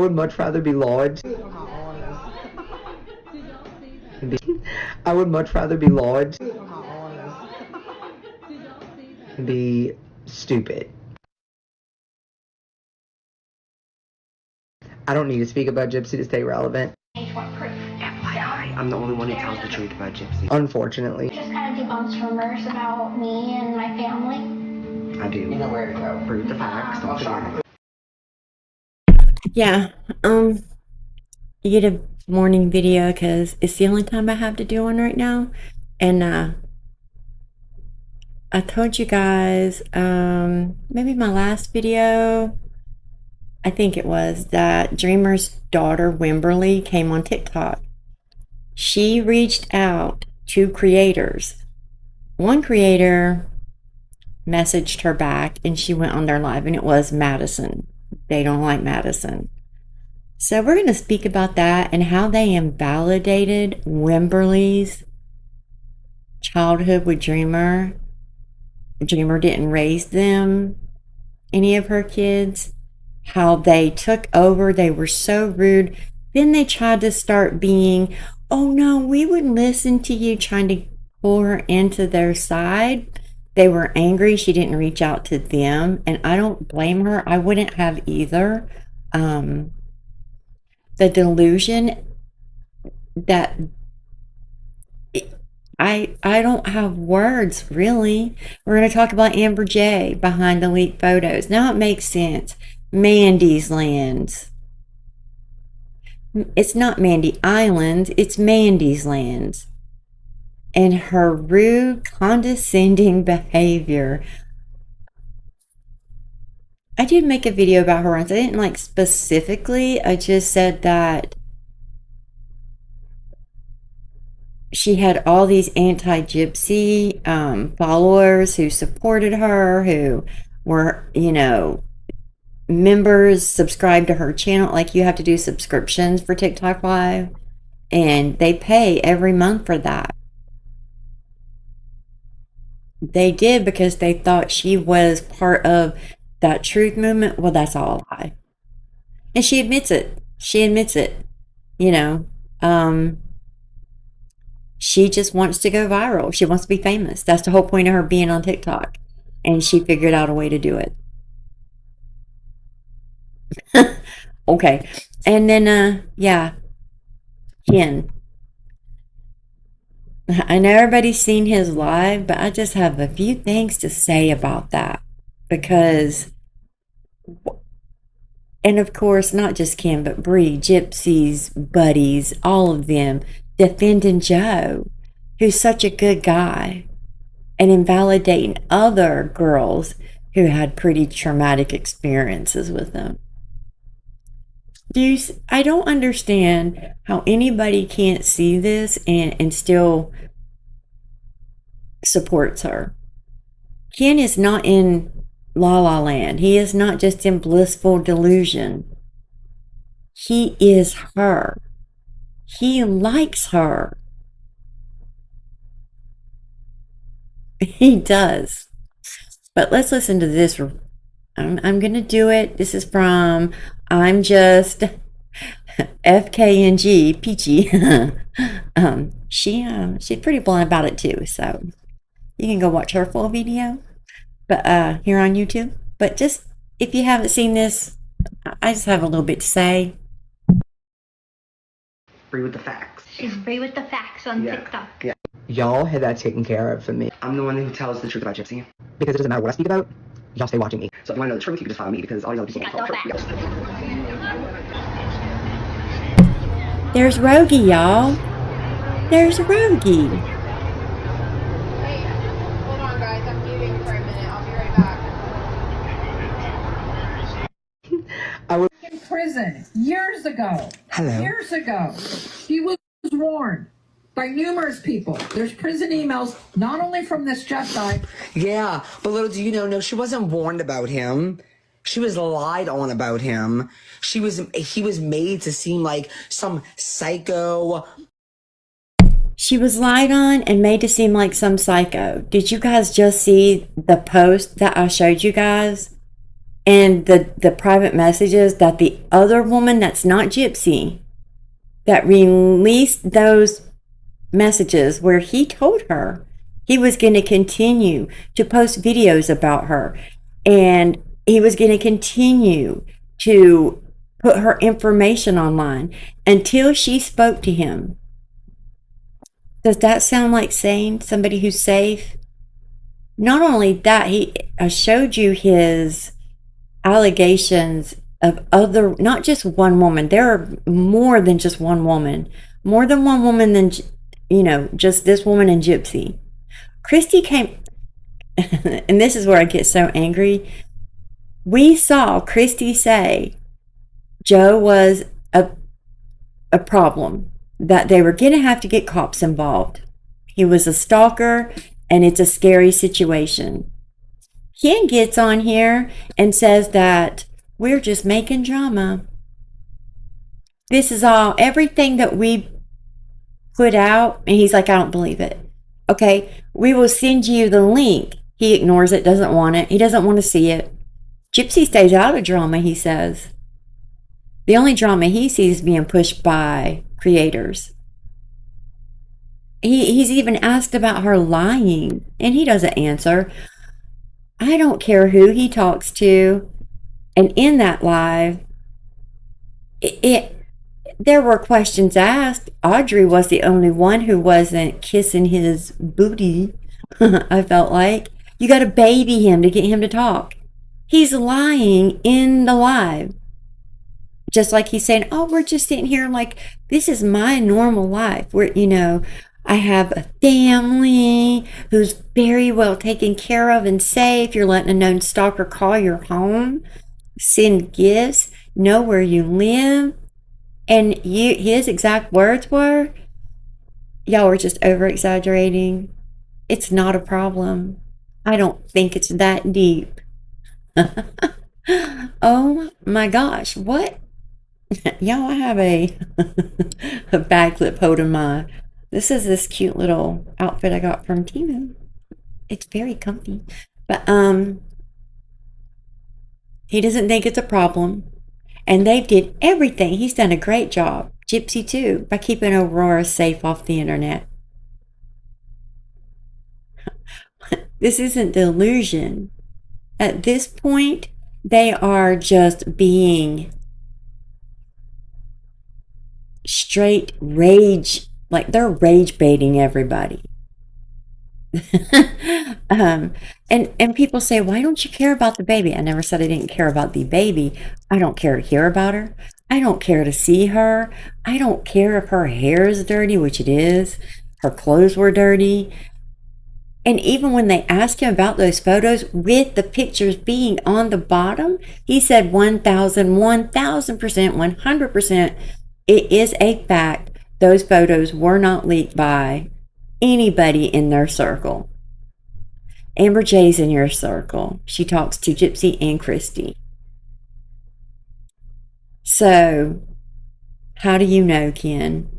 I would much rather be lied. I would much rather be lied than be stupid. I don't need to speak about Gypsy to stay relevant. FYI, I'm the only one who tells the truth about Gypsy. Unfortunately. Just kind of debunks rumors about me and my family. I do. You know where to go. Prove the facts. Don't forget. Yeah, you get a morning video because it's the only time I have to do one right now. And I told you guys, maybe my last video, I think it was, that Dreamer's daughter, Wimberly, came on TikTok. She reached out to creators. One creator messaged her back and she went on their live, and it was Madison. They don't like Madison. So we're going to speak about that and how they invalidated Wimberly's childhood with Dreamer. Dreamer didn't raise them, any of her kids. How they took over. They were so rude. Then they tried to start being, oh no, we wouldn't listen to you, trying to pull her into their side. They were angry she didn't reach out to them, and I don't blame her. I wouldn't have either. The delusion that I don't have words, really. We're going to talk about Amber J behind the leaked photos. Now it makes sense. Mandy's Lands. It's not Mandy Islands, it's Mandy's Lands. And her rude, condescending behavior. I did make a video about her once. I didn't like specifically. I just said that she had all these anti-gypsy followers who supported her, who were, you know, members, subscribed to her channel. Like, you have to do subscriptions for TikTok Live, and they pay every month for that. They did because they thought she was part of that truth movement. Well, that's all a lie. And she admits it. She admits it. You know, she just wants to go viral. She wants to be famous. That's the whole point of her being on TikTok. And she figured out a way to do it. Okay. And then, yeah. Ken. I know everybody's seen his live, but I just have a few things to say about that. Because, and of course, not just Ken, but Brie, Gypsy's buddies, all of them defending Joe, who's such a good guy, and invalidating other girls who had pretty traumatic experiences with them. I don't understand how anybody can't see this and still supports her. Ken is not in La La Land. He is not just in blissful delusion. He is her. He likes her. He does. But let's listen to this. I'm going to do it. This is from I'm Just FKNG Peachy. She's pretty blunt about it too, so you can go watch her full video, but here on YouTube. But just, if you haven't seen this, I just have a little bit to say. Free with the facts. She's free with the facts on TikTok. Yeah. Y'all had that taken care of for me. I'm the one who tells the truth about Gypsy. Because it doesn't matter what I speak about, y'all stay watching me. So if you want to know the truth, you can just follow me, because all these other people Got don't no follow the truth. There's Rogie, y'all. There's Rogie. Hey, hold on guys, I'm leaving for a minute. I'll be right back. In prison years ago. Hello. Years ago. She was warned by numerous people. There's prison emails, not only from this Jedi. Yeah, but little do you know, no, she wasn't warned about him. She was lied on about he was made to seem like some psycho. She was lied on and made to seem like some psycho. Did you guys just see the post that I showed you guys? and the private messages that the other woman that's not Gypsy that released those messages where he told her he was going to continue to post videos about her, and he was going to continue to put her information online until she spoke to him. Does that sound like saying somebody who's safe? Not only that, I showed you his allegations of other, not just one woman. There are more than just one woman, more than one woman than, just this woman and Gypsy. Christy came, and this is where I get so angry. We saw Christy say Joe was a problem, that they were going to have to get cops involved. He was a stalker, and it's a scary situation. Ken gets on here and says that we're just making drama. This is all, everything that we put out, and he's like, I don't believe it. Okay, we will send you the link. He ignores it, doesn't want it. He doesn't want to see it. Gypsy stays out of drama, he says. The only drama he sees being pushed by creators. He's even asked about her lying, and he doesn't answer. I don't care who he talks to. And in that live, there were questions asked. Audrey was the only one who wasn't kissing his booty, I felt like. You got to baby him to get him to talk. He's lying in the live. Just like he's saying, oh, we're just sitting here like, this is my normal life. Where, I have a family who's very well taken care of and safe. You're letting a known stalker call your home, send gifts, know where you live. And his exact words were, y'all are just over exaggerating. It's not a problem. I don't think it's that deep. Oh my gosh, what? Y'all, I have a backflip holding my, this is this cute little outfit I got from Temu. It's very comfy. But he doesn't think it's a problem. And they did everything. He's done a great job. Gypsy too, by keeping Aurora safe off the internet. This isn't delusion. At this point, they are just being straight rage, like they're rage baiting everybody. And people say, why don't you care about the baby? I never said I didn't care about the baby. I don't care to hear about her. I don't care to see her. I don't care if her hair is dirty, which it is. Her clothes were dirty. And even when they asked him about those photos with the pictures being on the bottom, he said 1,000%, 100%. It is a fact. Those photos were not leaked by anybody in their circle. Amber J's in your circle. She talks to Gypsy and Christy. So, how do you know, Ken?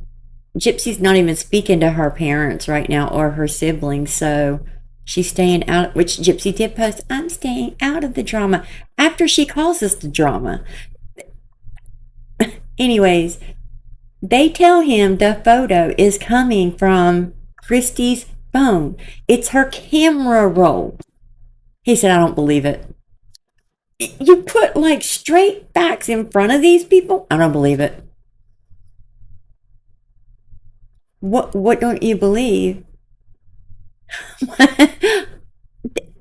Gypsy's not even speaking to her parents right now or her siblings, so she's staying out, which Gypsy did post, I'm staying out of the drama, after she calls us the drama. Anyways, they tell him the photo is coming from Christy's phone. It's her camera roll. He said, I don't believe it. You put like straight facts in front of these people? I don't believe it. What don't you believe?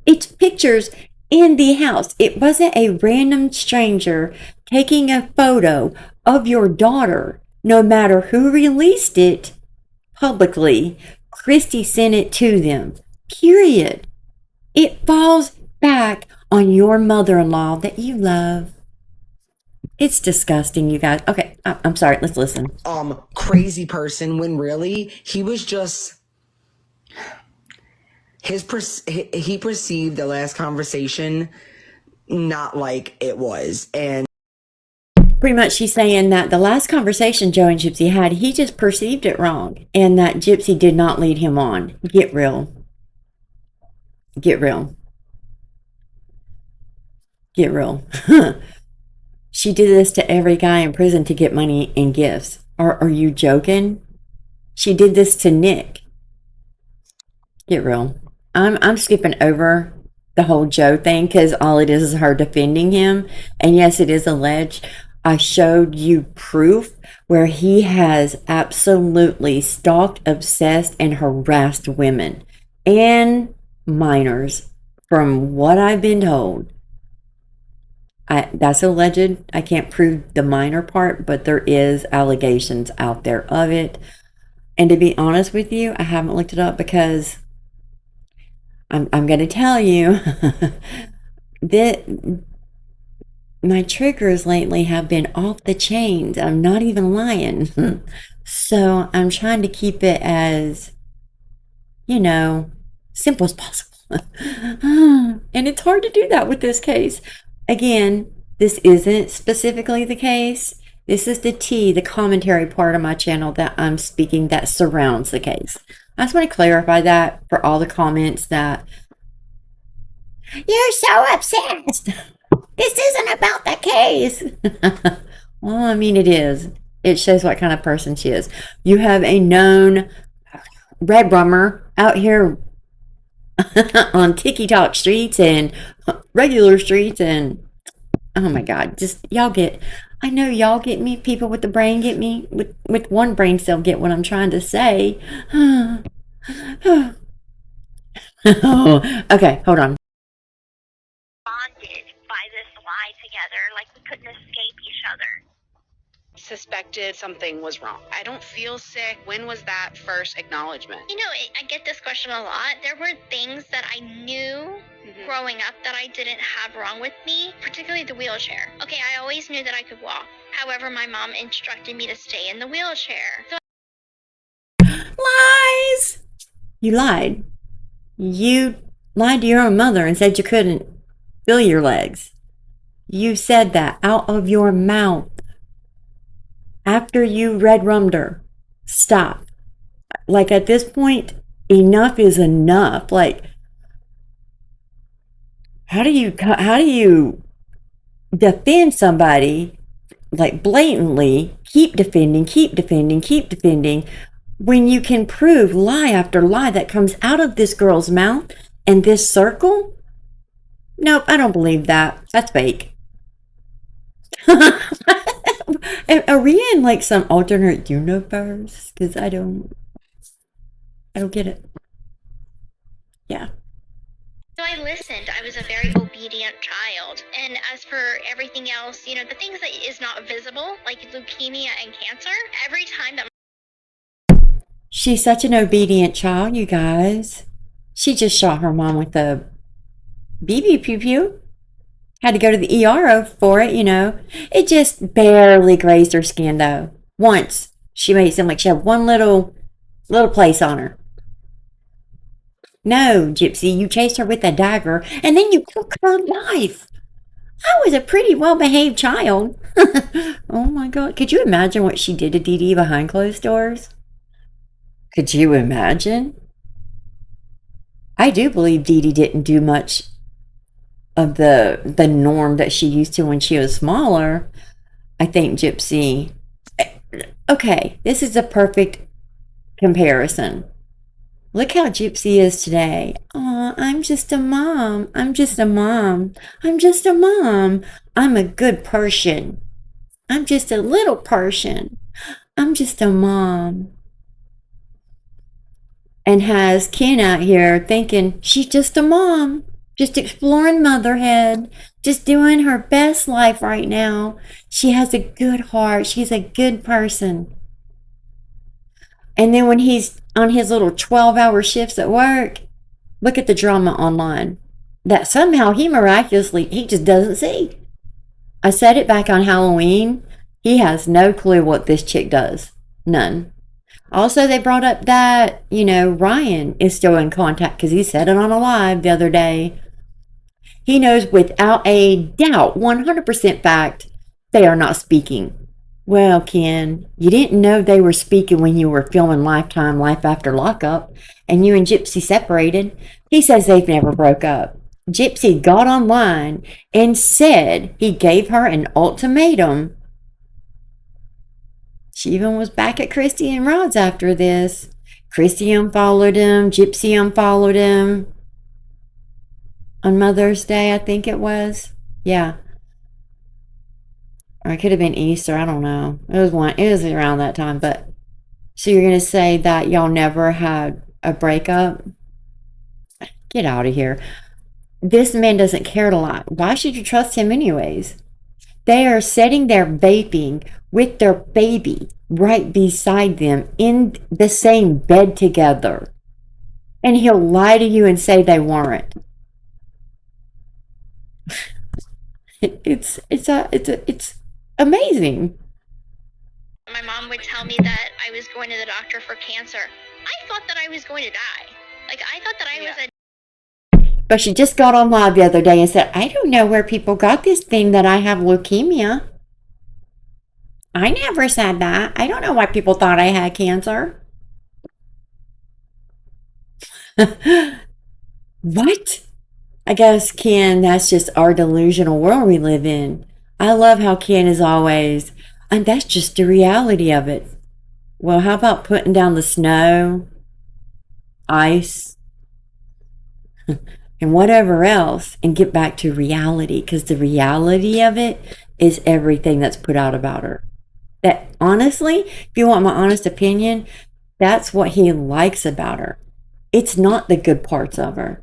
It's pictures in the house. It wasn't a random stranger taking a photo of your daughter. No matter who released it publicly, Christy sent it to them. Period. It falls back on your mother-in-law that you love. It's disgusting, you guys. Okay, I'm sorry. Let's listen. Crazy person, when really he was just he perceived the last conversation not like it was. And pretty much she's saying that the last conversation Joe and Gypsy had, he just perceived it wrong, and that Gypsy did not lead him on. Get real. Get real. Get real. She did this to every guy in prison to get money and gifts. Are you joking? She did this to Nick. Get real. I'm skipping over the whole Joe thing because all it is her defending him. And yes, it is alleged. I showed you proof where he has absolutely stalked, obsessed, and harassed women and minors, from what I've been told. That's alleged. I can't prove the minor part, but there is allegations out there of it. And to be honest with you, I haven't looked it up because I'm going to tell you that my triggers lately have been off the chains. I'm not even lying. So I'm trying to keep it as, simple as possible. And it's hard to do that with this case. Again, this isn't specifically the case. This is the commentary part of my channel that I'm speaking that surrounds the case. I just want to clarify that for all the comments that you're so obsessed. This isn't about the case. Well, I mean, it is. It shows what kind of person she is. You have a known red rummer out here on TikTok streets and regular streets, and oh my God, just I know y'all get me. People with the brain get me. With one brain cell get what I'm trying to say. Okay, hold on. Bonded by this lie together, like we couldn't escape each other. Suspected something was wrong. I don't feel sick. When was that first acknowledgement? I get this question a lot. There were things that I knew growing up that I didn't have wrong with me, particularly the wheelchair. Okay, I always knew that I could walk. However, my mom instructed me to stay in the wheelchair. So Lies! You lied. You lied to your own mother and said you couldn't feel your legs. You said that out of your mouth after you red rummed her. Stop. Like, at this point, enough is enough. Like, how do you defend somebody, like, blatantly keep defending when you can prove lie after lie that comes out of this girl's mouth and this circle? Nope, I don't believe that. That's fake. Are we in like some alternate universe? Because I don't get it. Yeah. So I listened. I was a very obedient child. And as for everything else, the things that is not visible, like leukemia and cancer, every time that She's such an obedient child, you guys. She just shot her mom with a BB pew pew. Had to go to the ER for it, It just barely grazed her skin, though. Once. She made it seem like she had one little place on her. No, Gypsy, you chased her with a dagger, and then you took her life. I was a pretty well-behaved child. Oh, my God. Could you imagine what she did to Dee Dee behind closed doors? Could you imagine? I do believe Dee Dee didn't do much of the norm that she used to when she was smaller. I think Gypsy... Okay, this is a perfect comparison. Look how Gypsy is today. Oh, I'm just a mom. I'm just a mom. I'm just a mom. I'm a good person. I'm just a little person. I'm just a mom. And has Ken out here thinking she's just a mom. Just exploring motherhood. Just doing her best life right now. She has a good heart. She's a good person. And then when he's on his little 12-hour shifts at work, look at the drama online. That somehow he just doesn't see. I said it back on Halloween. He has no clue what this chick does. None. Also, they brought up that, Ryan is still in contact because he said it on a live the other day. He knows without a doubt, 100% fact, they are not speaking. Well, Ken, you didn't know they were speaking when you were filming Lifetime Life After Lockup, and you and Gypsy separated. He says they've never broke up. Gypsy got online and said he gave her an ultimatum. She even was back at Christy and Rod's after this. Christy unfollowed him. Gypsy unfollowed him on Mother's Day, I think it was. Yeah. Or it could have been Easter. I don't know. It was around that time. But so you're gonna say that y'all never had a breakup? Get out of here. This man doesn't care a lot. Why should you trust him anyways? They are sitting there vaping with their baby right beside them in the same bed together. And he'll lie to you and say they weren't. It's amazing. My mom would tell me that I was going to the doctor for cancer. I thought that I was going to die. Like, I thought that I was a... But she just got on live the other day and said, I don't know where people got this thing that I have leukemia. I never said that. I don't know why people thought I had cancer. What? I guess, Ken, that's just our delusional world we live in. I love how Ken is always, and that's just the reality of it. Well, how about putting down the snow, ice, and whatever else and get back to reality? Because the reality of it is everything that's put out about her. That honestly, if you want my honest opinion, that's what he likes about her. It's not the good parts of her.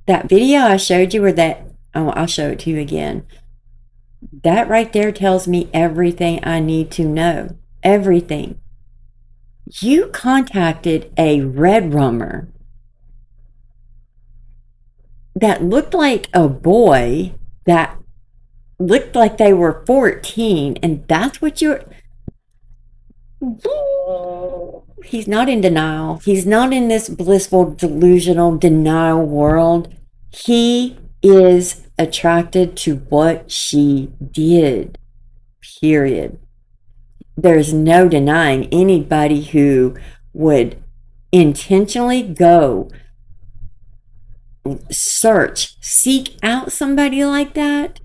That video I showed you, I'll show it to you again. That right there tells me everything I need to know. Everything. You contacted a red rummer that looked like a boy, that looked like they were 14, and that's what you're... He's not in denial. He's not in this blissful, delusional denial world. He is attracted to what she did. Period. There's no denying anybody who would intentionally go seek out somebody like that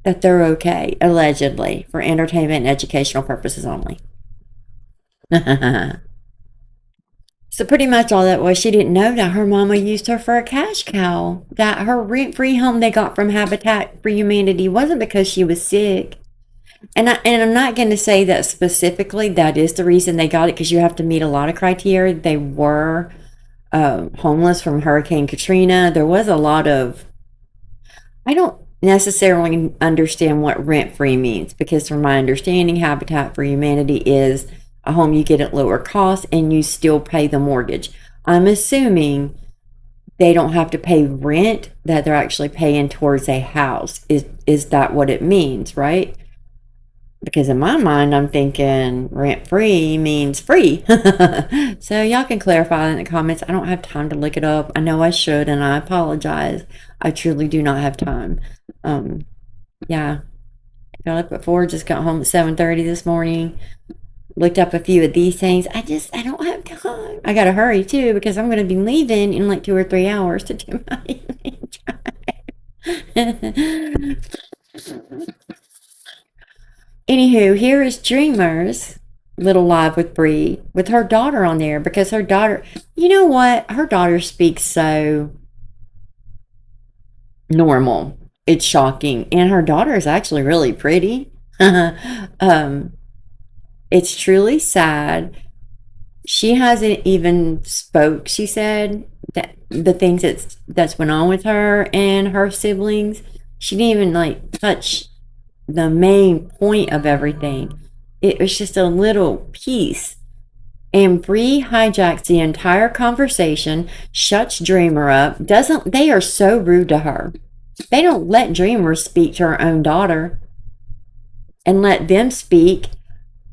they're okay, allegedly, for entertainment and educational purposes only. So pretty much all that was, she didn't know that her mama used her for a cash cow. That her rent-free home they got from Habitat for Humanity wasn't because she was sick. And I'm not going to say that specifically that is the reason they got it, because you have to meet a lot of criteria. They were homeless from Hurricane Katrina. There was a lot of... I don't necessarily understand what rent-free means, because from my understanding, Habitat for Humanity is a home you get at lower cost and you still pay the mortgage. I'm assuming they don't have to pay rent, that they're actually paying towards a house. Is that what it means, right? Because in my mind, I'm thinking rent-free means free. So y'all can clarify in the comments. I don't have time to look it up. I know I should, and I apologize. I truly do not have time. Yeah. Got up at 4, just got home at 7:30 this morning. Looked up a few of these things. I don't have time. I gotta hurry too, because I'm gonna be leaving in like 2 or 3 hours to do my evening drive. Anywho, here is Dreamer's little live with Brie with her daughter on there, because her daughter, you know what? Her daughter speaks so normal. It's shocking. And her daughter is actually really pretty. It's truly sad. She hasn't even spoke, she said, that the things that's went on with her and her siblings. She didn't even like touch the main point of everything. It was just a little piece. And Brie hijacks the entire conversation, shuts Dreamer up, they are so rude to her. They don't let Dreamer speak to her own daughter and let them speak.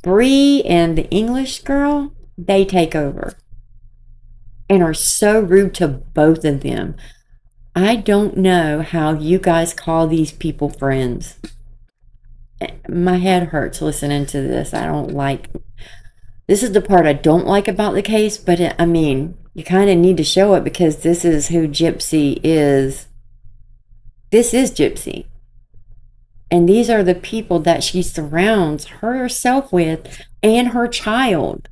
Brie and the English girl, they take over and are so rude to both of them. I don't know how you guys call these people friends. My head hurts listening to this. I don't like... This is the part I don't like about the case, but I mean, You kind of need to show it because this is who Gypsy is. This is Gypsy. And these are the people that she surrounds herself with and her child.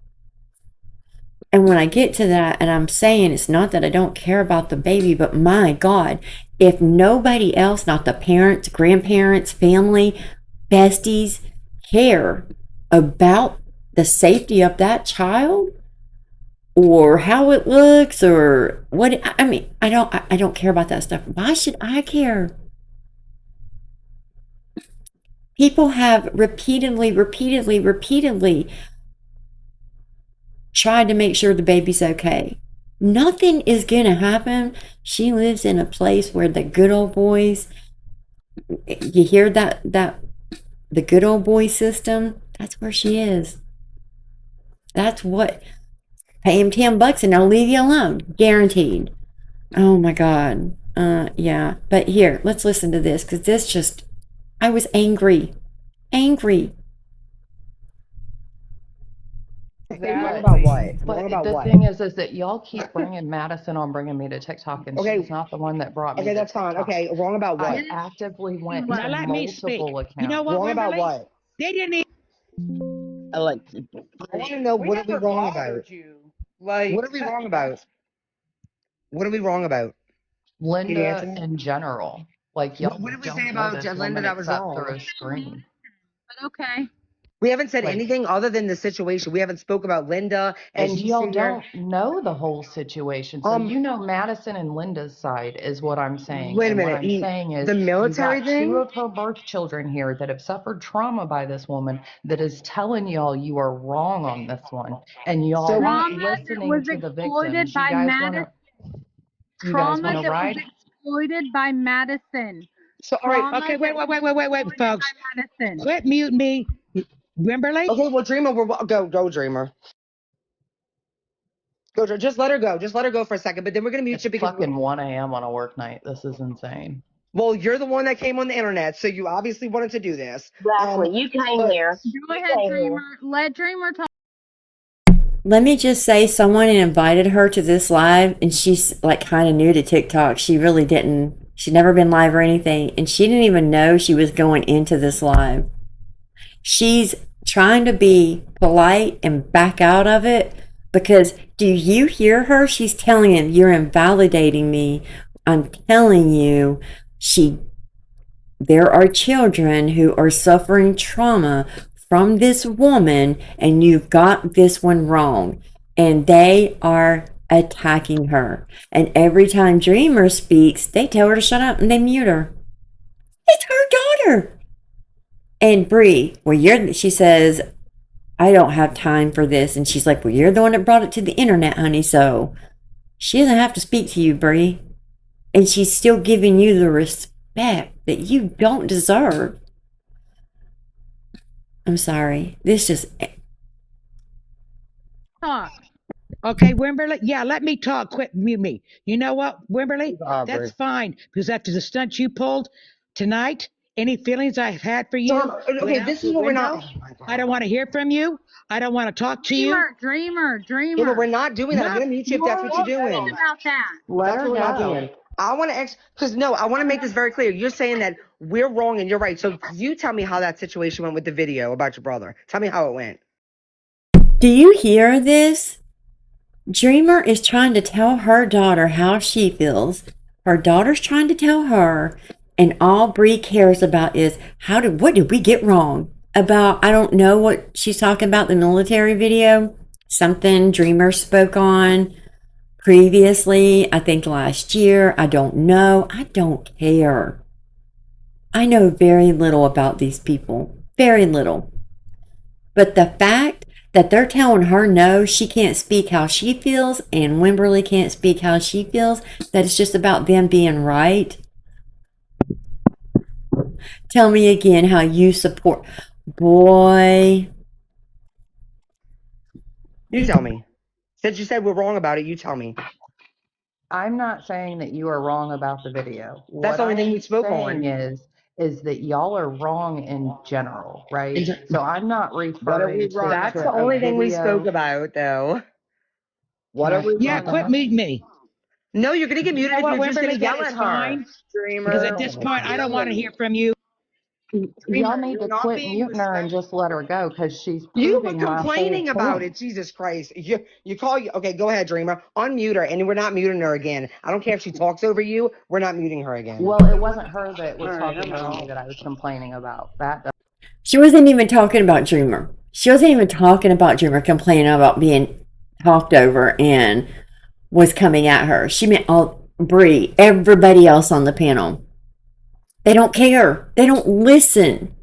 And when I get to that, and I'm saying it's not that I don't care about the baby, but my God, if nobody else, not the parents, grandparents, family, besties, care about the safety of that child or how it looks or what, I mean, I don't care about that stuff. Why should I care? People have repeatedly tried to make sure the baby's okay. Nothing is gonna happen. She lives in a place where the good old boys, you hear that the good old boy system, that's where she is. That's what, pay him $10 and they'll leave you alone. Guaranteed. Oh my God. Yeah. But here, let's listen to this because this just, I was angry. Angry. Wrong about what? But Wrong about the what? thing is that y'all keep bringing Madison on bringing me to TikTok, and Okay. she's not the one that brought me Okay, to that's fine. TikTok. Okay, wrong about what? I actively went Now to let me speak. multiple accounts. You know what, Wrong about Wimberly? what? They didn't even. I want to know what are we wrong about? Like, What are we wrong about? What are we wrong about? Can you Linda answer me? in general. Like, y'all What did we don't say know about this Linda woman that was except wrong? through a screen. But okay. We haven't said Like- anything other than the situation. We haven't spoke about Linda as And you y'all sit here. don't know the whole situation. So you know Madison and Linda's side is what I'm saying. Wait a And what minute. I'm saying is The military you got two thing? of her birth children here that have suffered trauma by this woman that is telling y'all you are wrong on this one. And y'all So- aren't Trauma that listening was to the exploited victims. by You guys Madison. want to Trauma that ride? was exploited by Madison. so all right, Trauma okay, wait, that was exploited folks. by Madison. Quit mute me, Wimberly. Okay, well, Dreamer, go, Dreamer. Go, just let her go. Just let her go for a second, but then we're gonna mute It's you because fucking 1 a.m. on a work night. This is insane. well, you're the one that came on the internet, so you obviously wanted to do this. Exactly. You came but- here. Go ahead, Dreamer. Let Dreamer talk. Let me just say, someone invited her to this live, and she's like kind of new to TikTok. She really didn't, she'd never been live or anything, and she didn't even know she was going into this live. She's trying to be polite and back out of it because do you hear her? She's telling him, you're invalidating me. I'm telling you, there are children who are suffering trauma from this woman, and you've got this one wrong. And they are attacking her. And every time Dreamer speaks, they tell her to shut up and they mute her. It's her daughter. And Brie, she says, I don't have time for this. And she's like, well, you're the one that brought it to the internet, honey. So she doesn't have to speak to you, Brie. And she's still giving you the respect that you don't deserve. I'm sorry. This just. Talk. Okay, Wimberly. Yeah, let me talk. Quit mute me. You know what, Wimberly? That's fine because after the stunt you pulled tonight, any feelings I've had for you? Okay, went this out is the what we're window. not. Oh my God. I don't want to hear from you. I don't want to talk to you. Dreamer. Yeah, but we're not doing that. I'm No, gonna mute you if that's what you're doing. About that. That's what we're not doing. I want to because no, I want to make this very clear. You're saying that we're wrong and you're right. So you tell me how that situation went with the video about your brother. Tell me how it went. Do you hear this? Dreamer is trying to tell her daughter how she feels. Her daughter's trying to tell her, and all Brie cares about is what did we get wrong? About, I don't know what she's talking about, the military video. Something Dreamer spoke on previously, I think last year. I don't know. I don't care. I know very little about these people. Very little. But the fact that they're telling her no, she can't speak how she feels, and Wimberly can't speak how she feels, that it's just about them being right. Tell me again how you support. Boy. You tell me. Since you said we're wrong about it, you tell me. I'm not saying that you are wrong about the video. That's the only thing we spoke on. Is that y'all are wrong in general, right? So I'm not referring to That's the only thing we spoke about, though. What are we Yeah, wrong quit about? muting me. No, you're gonna get You muted know if what, you're just gonna Wimberly? That yell is at her. fine. Because Dreamer, at this point, I don't want to hear from you. y'all Dreamer, need you're to not quit being muting her and just let her go because she's You were proving my whole complaining about point. it. Jesus Christ. You call you okay, go ahead, Dreamer. Unmute her, and we're not muting her again. I don't care if she talks over you, we're not muting her again. Well, it wasn't her that was talking over me that I was complaining about. She wasn't even talking about Dreamer. She wasn't even talking about Dreamer complaining about being talked over and was coming at her. She meant all Brie, everybody else on the panel. They don't care. They don't listen.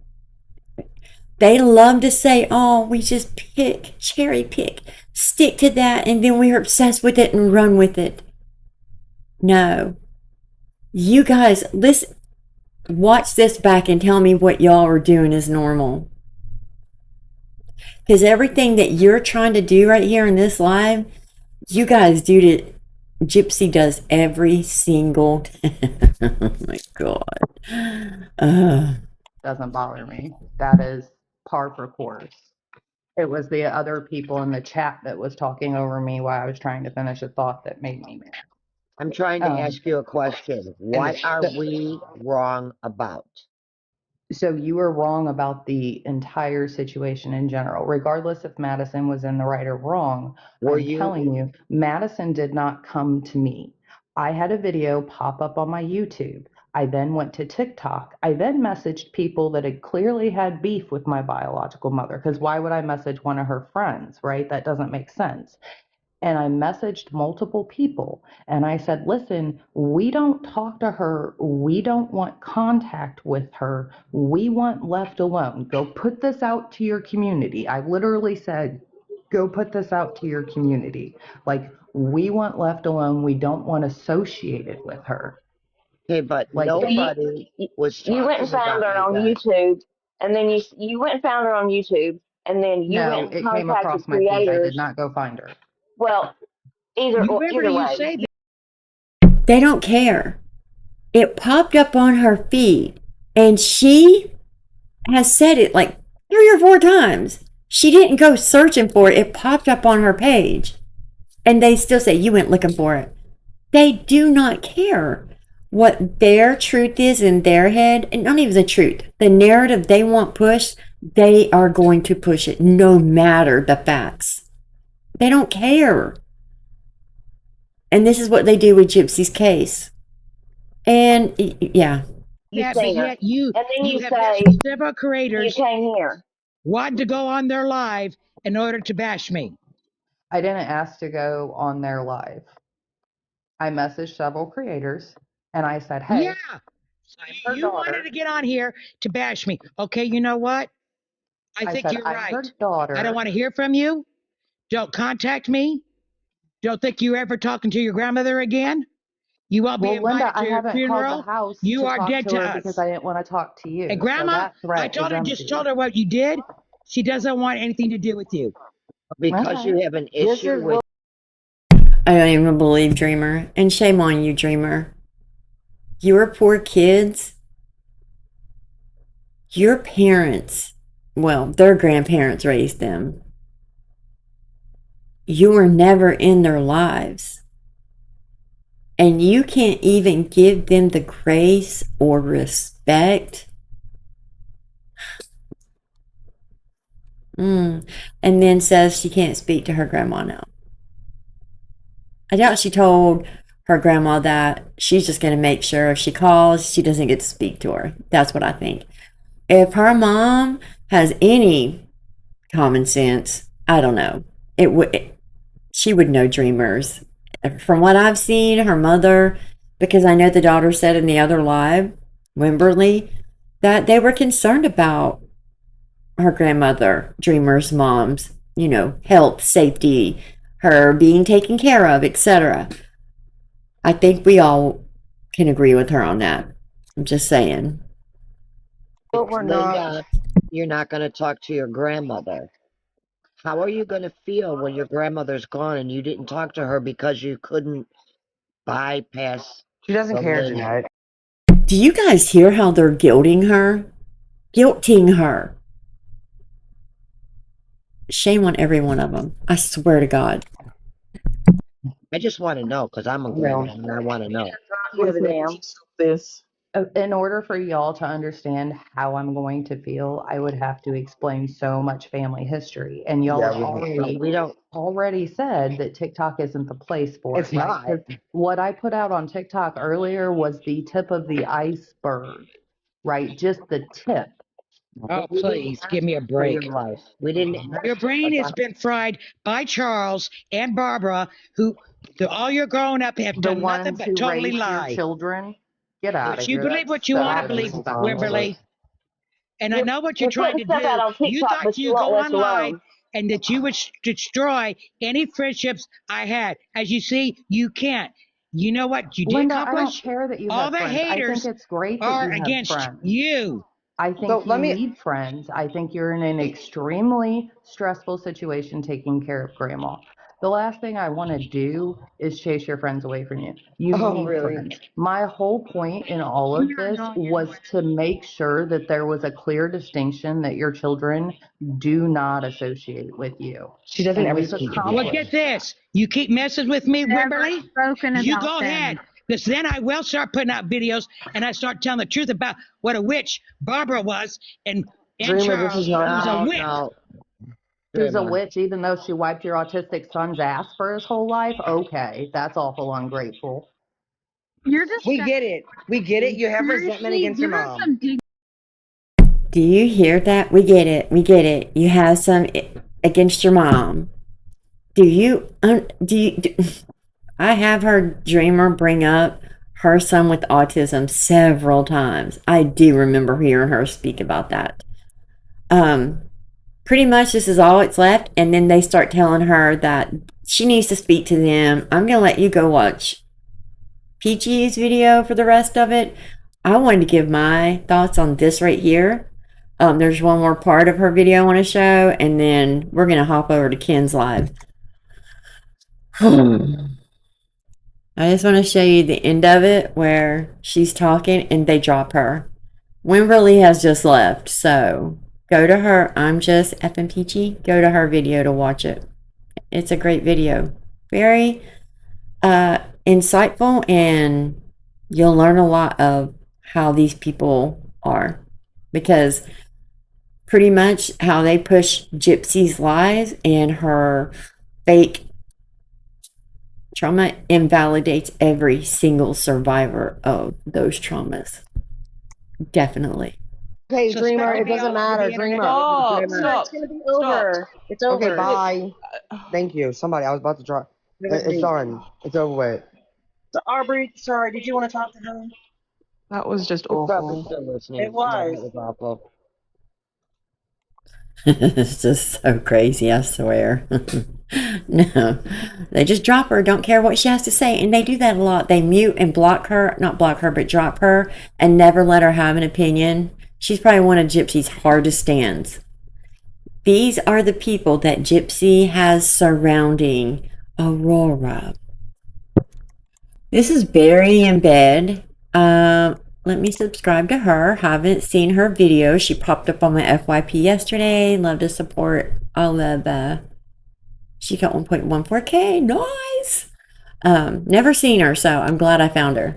They love to say, oh, we just pick, cherry pick, stick to that, and then we're obsessed with it and run with it. No. You guys, listen, watch this back and tell me what y'all are doing is normal. Because everything that you're trying to do right here in this live, you guys do to Gypsy does every single time. Oh my God. Doesn't bother me. That is par for course. It was the other people in the chat that was talking over me while I was trying to finish a thought that made me mad. I'm trying to ask you a question. What are we wrong about? So you were wrong about the entire situation in general, regardless if Madison was in the right or wrong. I'm telling you, Madison did not come to me. I had a video pop up on my YouTube. I then went to TikTok. I then messaged people that had clearly had beef with my biological mother, because why would I message one of her friends, right? That doesn't make sense. And I messaged multiple people and I said, listen, we don't talk to her. We don't want contact with her. We want left alone. Go put this out to your community. I literally said, go put this out to your community. Like, we want left alone. We don't want associated with her. Okay, but Like, nobody was talking You went and found her on YouTube, and then you went and found her on YouTube, and then you no, went and it came contacted across my feed. I did creators. not go find her. Well, either Wimberly, you way. say that. They don't care. It popped up on her feed and she has said it like 3 or 4 times. She didn't go searching for it. It popped up on her page. And they still say, you went looking for it. They do not care what their truth is in their head. And not even the truth. The narrative they want pushed, they are going to push it no matter the facts. They don't care. And this is what they do with Gypsy's case. And yeah. Yeah, but yet you, and then you have say several creators you came here. wanted to go on their live in order to bash me. I didn't ask to go on their live. I messaged several creators and I said, hey, Yeah. So you wanted to get on here to bash me. Okay, you know what? I think you're right. her daughter. I don't want to hear from you. Don't contact me. Don't think you're ever talking to your grandmother again. You won't be invited Linda, to I her haven't funeral. called the house You to are talk dead to to her us. because I didn't want to talk to you. And So Grandma, that threat I told is her, just empty. told her what you did. She doesn't want anything to do with you. Because you have an issue with. I don't even believe Dreamer. And shame on you, Dreamer. Your poor kids, your parents, well, their grandparents raised them. You were never in their lives. And you can't even give them the grace or respect. And then says she can't speak to her grandma now. I doubt she told her grandma that she's just going to make sure if she calls, she doesn't get to speak to her. That's what I think. If her mom has any common sense, I don't know. She would know Dreamers. From what I've seen, her mother, because I know the daughter said in the other live, Wimberly, that they were concerned about her grandmother, Dreamer's mom's, health, safety, her being taken care of, etc. I think we all can agree with her on that. I'm just saying. But we're Linda, you're not going to talk to your grandmother. How are you going to feel when your grandmother's gone and you didn't talk to her because you couldn't bypass? She doesn't care, Jeanette. Do you guys hear how they're guilting her? Guilting her. Shame on every one of them. I swear to God. I just want to know because I'm a grandma and I want to know. Give a damn. This. In order for y'all to understand how I'm going to feel, I would have to explain so much family history. And y'all have We don't. already said that TikTok isn't the place for It's it. Right? not. 'Cause what I put out on TikTok earlier was the tip of the iceberg, right? Just the tip. Oh, please give me a For break. your life. We didn't. Your brain has been fried by Charles and Barbara, who, through all your growing up, have The done nothing ones but who totally raised your lie. children, get out of You here. believe That's what you want to so believe, disrespectful. Wimberly. And I know what you're You're trying putting to stuff out do. on You TikTok, thought but you you won't go let us on live alone. and that you would destroy any friendships I had. As you see, you can't. You know what you did Linda, I don't accomplish? care that you All have the friends. I think haters it's great that are you have against friends. you. I So think let you me. need friends. I think you're in an extremely stressful situation taking care of grandma. The last thing I want to do is chase your friends away from you. You Oh, need really? friends. My whole point in all of this was to make sure that there was a clear distinction that your children do not associate with you. She doesn't And ever we've speak to Well, people. get this. You keep messing with me, Wimberly. Spoken You about go them. ahead. Because then I will start putting out videos and I start telling the truth about what a witch Barbara was and Dreamer, this is Charles, not. who's a No, witch. no. Who's a Grandma. witch, even though she wiped your autistic son's ass for his whole life? Okay, that's awful ungrateful. You're just We get it. We get it. You have resentment against your you're mom. some dig- Do you hear that? We get it. We get it. You have some against your mom. Do you? I have heard Dreamer bring up her son with autism several times. I do remember hearing her speak about that. Pretty much this is all it's left, and then they start telling her that she needs to speak to them. I'm gonna let you go watch Peachy's video for the rest of it. I wanted to give my thoughts on this right here. There's one more part of her video I want to show, and then we're gonna hop over to Ken's live. I just want to show you the end of it where she's talking and they drop her. Wimberly has just left, so go to her. I'm just effing peachy. Go to her video to watch it. It's a great video. Very insightful, and you'll learn a lot of how these people are. Because pretty much how they push Gypsy's lies and her fake trauma invalidates every single survivor of those traumas. Definitely. Okay, So Dreamer, especially it doesn't all over matter. the internet. Dreamer. It's gonna be over. It's Okay, over. bye. Thank you. Somebody, I was about to drop. It's done. It's over with. Aubrey, sorry, did you want to talk to him? That was just probably awful. still listening. It was. Yeah, that was awful. It's just so crazy, I swear. No, they just drop her, don't care what she has to say, and they do that a lot. They mute and block her, not block her, but drop her and never let her have an opinion. She's probably one of Gypsy's hardest stands. These are the people that Gypsy has surrounding Aurora. This is Barry in bed. Let me subscribe to her. Haven't seen her video. She popped up on my FYP yesterday. Love to support all of she got 1.14K. Nice. Never seen her, so I'm glad I found her.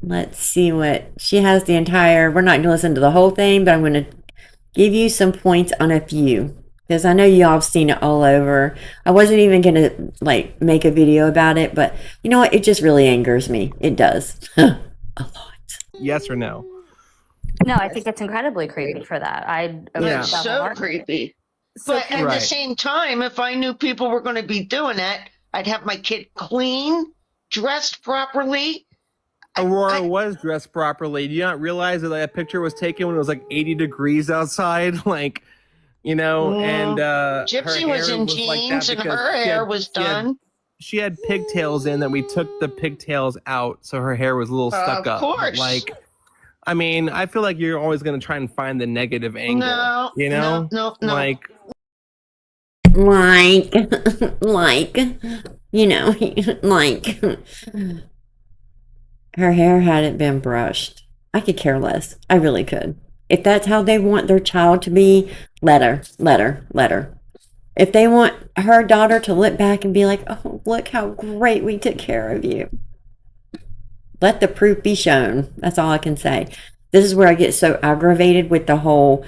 Let's see what she has the entire. We're not going to listen to the whole thing, but I'm going to give you some points on a few because I know y'all have seen it all over. I wasn't even going to like make a video about it, but you know what? It just really angers me. It does. A lot. Yes or no? No, I think it's incredibly creepy for that. It's so creepy. But at the same time, if I knew people were going to be doing that, I'd have my kid clean, dressed properly. Aurora was dressed properly. Do you not realize that that picture was taken when it was like 80 degrees outside? Like, you know, and Gypsy was in jeans and her hair was done. She had pigtails in that we took the pigtails out, so her hair was a little stuck up. Of course. Like, I mean, I feel like you're always going to try and find the negative angle. No, you know? No. Like, you know, like her hair hadn't been brushed. I could care less. I really could. If that's how they want their child to be, let her. If they want her daughter to look back and be like, oh, look how great we took care of you. Let the proof be shown. That's all I can say. This is where I get so aggravated with the whole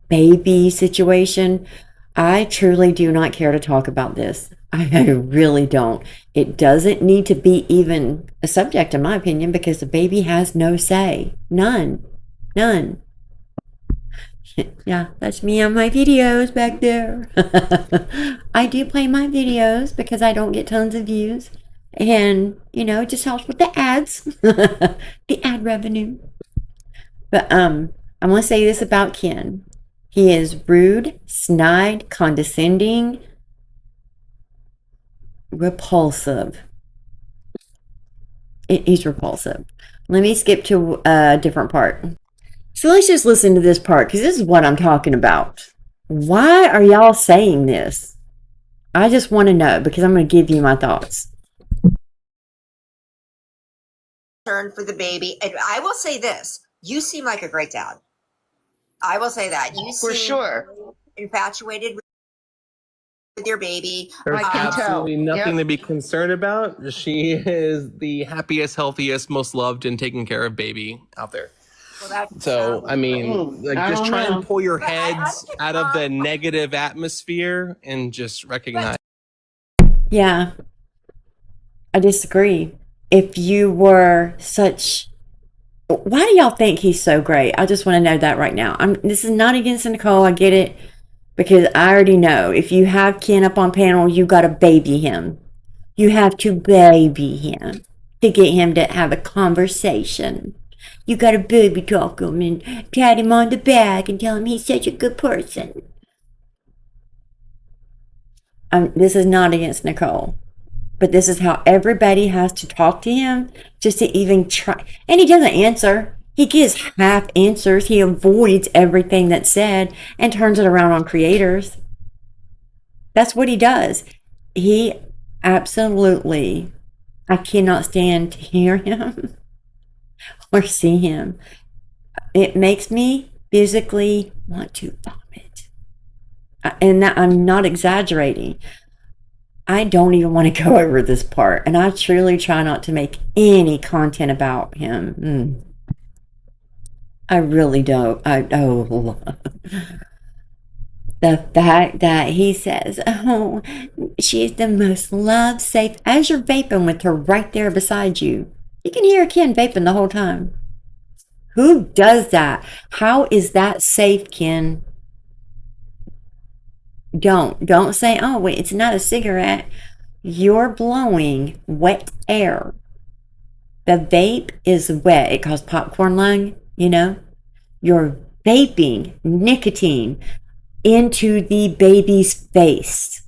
baby situation. I truly do not care to talk about this. I really don't. It doesn't need to be even a subject, in my opinion, because the baby has no say. None. None. Yeah, that's me on my videos back there. I do play my videos because I don't get tons of views. And, you know, it just helps with the ads, the ad revenue. But I'm going to say this about Ken. He is rude, snide, condescending, repulsive. He's repulsive. Let me skip to a different part. So let's just listen to this part, because this is what I'm talking about. Why are y'all saying this? I just want to know, because I'm going to give you my thoughts. For the baby, and I will say this: you seem like a great dad. I will say that you seem For sure infatuated with your baby. There's absolutely nothing to be concerned about. She is the happiest, healthiest, most loved, and taken care of baby out there. So, I mean, like, just try and pull your heads out of the negative atmosphere and just recognize. Yeah, I disagree. If you were such... Why do y'all think he's so great? I just want to know that right now. This is not against Nicole. I get it. Because I already know, if you have Ken up on panel, you got to baby him. You have to baby him to get him to have a conversation. You got to baby talk him and pat him on the back and tell him he's such a good person. This is not against Nicole. But this is how everybody has to talk to him just to even try. And he doesn't answer. He gives half answers. He avoids everything that's said and turns it around on creators. That's what he does. He absolutely, I cannot stand to hear him or see him. It makes me physically want to vomit. And that, I'm not exaggerating. I don't even want to go over this part. And I truly try not to make any content about him. I really don't. The fact that he says, oh, she's the most loved, safe, as you're vaping with her right there beside you. You can hear Ken vaping the whole time. Who does that? How is that safe, Ken? Don't say, oh, wait, it's not a cigarette. You're blowing wet air. The vape is wet. It causes popcorn lung, you know. You're vaping nicotine into the baby's face.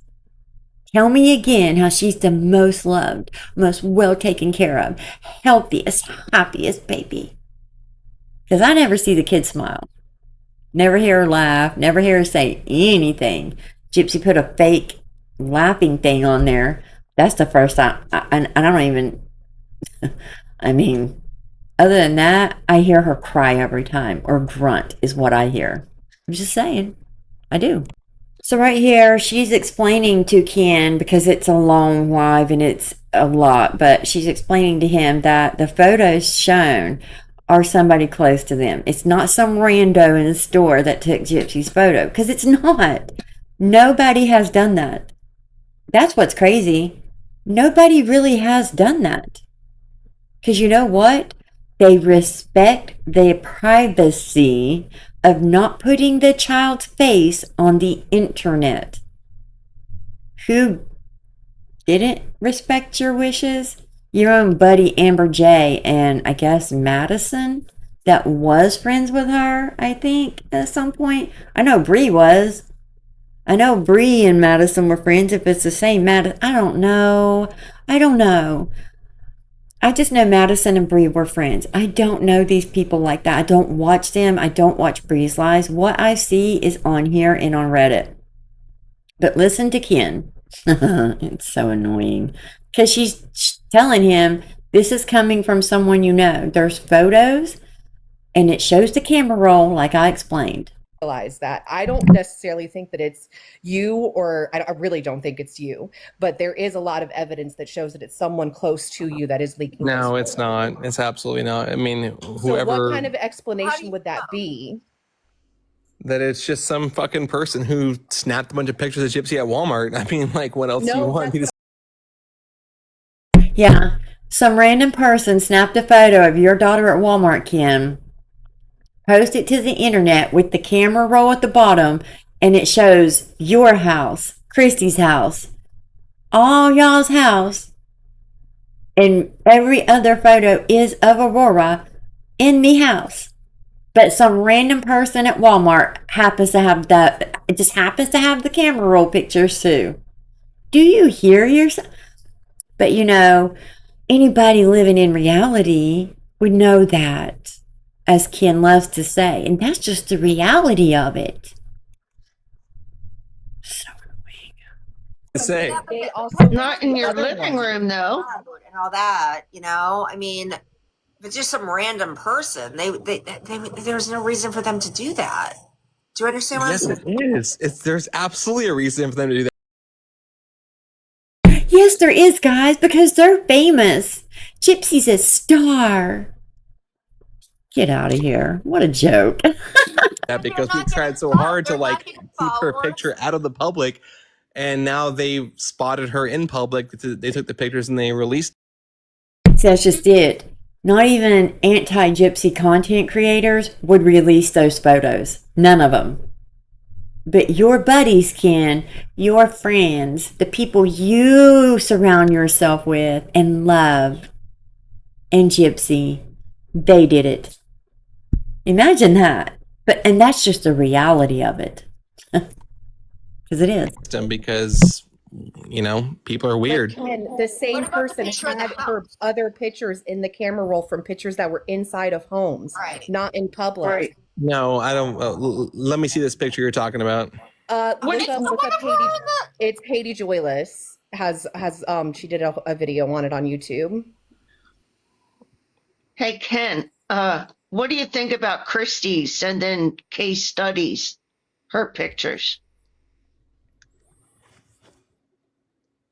Tell me again how she's the most loved, most well taken care of, healthiest, happiest baby. Because I never see the kid smile. Never hear her laugh. Never hear her say anything. Gypsy put a fake laughing thing on there. That's the first time. And I don't even... I mean... Other than that, I hear her cry every time, or grunt is what I hear. I'm just saying. I do. So right here, she's explaining to Ken, because it's a long live and it's a lot, but she's explaining to him that the photos shown are somebody close to them. It's not some rando in the store that took Gypsy's photo, because it's not. Nobody has done that. That's what's crazy. Nobody really has done that. Because you know what? They respect the privacy of not putting the child's face on the internet. Who didn't respect your wishes? Your own buddy Amber J and I guess Madison, that was friends with her, I think, at some point. I know Brie was. I know Brie and Madison were friends. If it's the same Madison, I don't know. I just know Madison and Brie were friends. I don't know these people like that. I don't watch them. I don't watch Brie's lives. What I see is on here and on Reddit. But listen to Ken. It's so annoying. Because she's telling him, this is coming from someone you know. There's photos, and it shows the camera roll like I explained. realize that. I don't necessarily think that it's you, or I really don't think it's you, but there is a lot of evidence that shows that it's someone close to you that is leaking. No, it's not. It's absolutely not. I mean, So whoever. what kind of explanation would that be? That it's just some fucking person who snapped a bunch of pictures of Gypsy at Walmart. I mean, like, what else do you want me to say? Yeah, some random person snapped a photo of your daughter at Walmart, Kim, post it to the internet with the camera roll at the bottom, and it shows your house, Christy's house, all y'all's house, and every other photo is of Aurora in the house. But some random person at Walmart happens to have it just happens to have the camera roll pictures too. Do you hear yourself? But you know, anybody living in reality would know that, as Ken loves to say, and that's just the reality of it. So say. Not in your living room, though. And all that, you know. I mean, if it's just some random person, there's no reason for them to do that. Do you understand what I'm saying? Yes, it is. There's absolutely a reason for them to do that. Yes, there is, guys, because they're famous. Gypsy's a star. Get out of here. What a joke. Yeah, because we tried so hard to like keep her picture out of the public, and now they spotted her in public. They took the pictures and they released. So that's just it. Not even anti-Gypsy content creators would release those photos. None of them. But your buddies can, your friends, the people you surround yourself with and love, and Gypsy, they did it. Imagine that. And that's just the reality of it. Because it is. Because, you know, people are weird. And the same person had her other pictures in the camera roll from pictures that were inside of homes, not in public. Right. No, I don't. Let me see this picture you're talking about. Look up Katie. It's Katie Joyless has she did a video on it on YouTube. Hey, Ken, what do you think about Christy sending case studies, her pictures?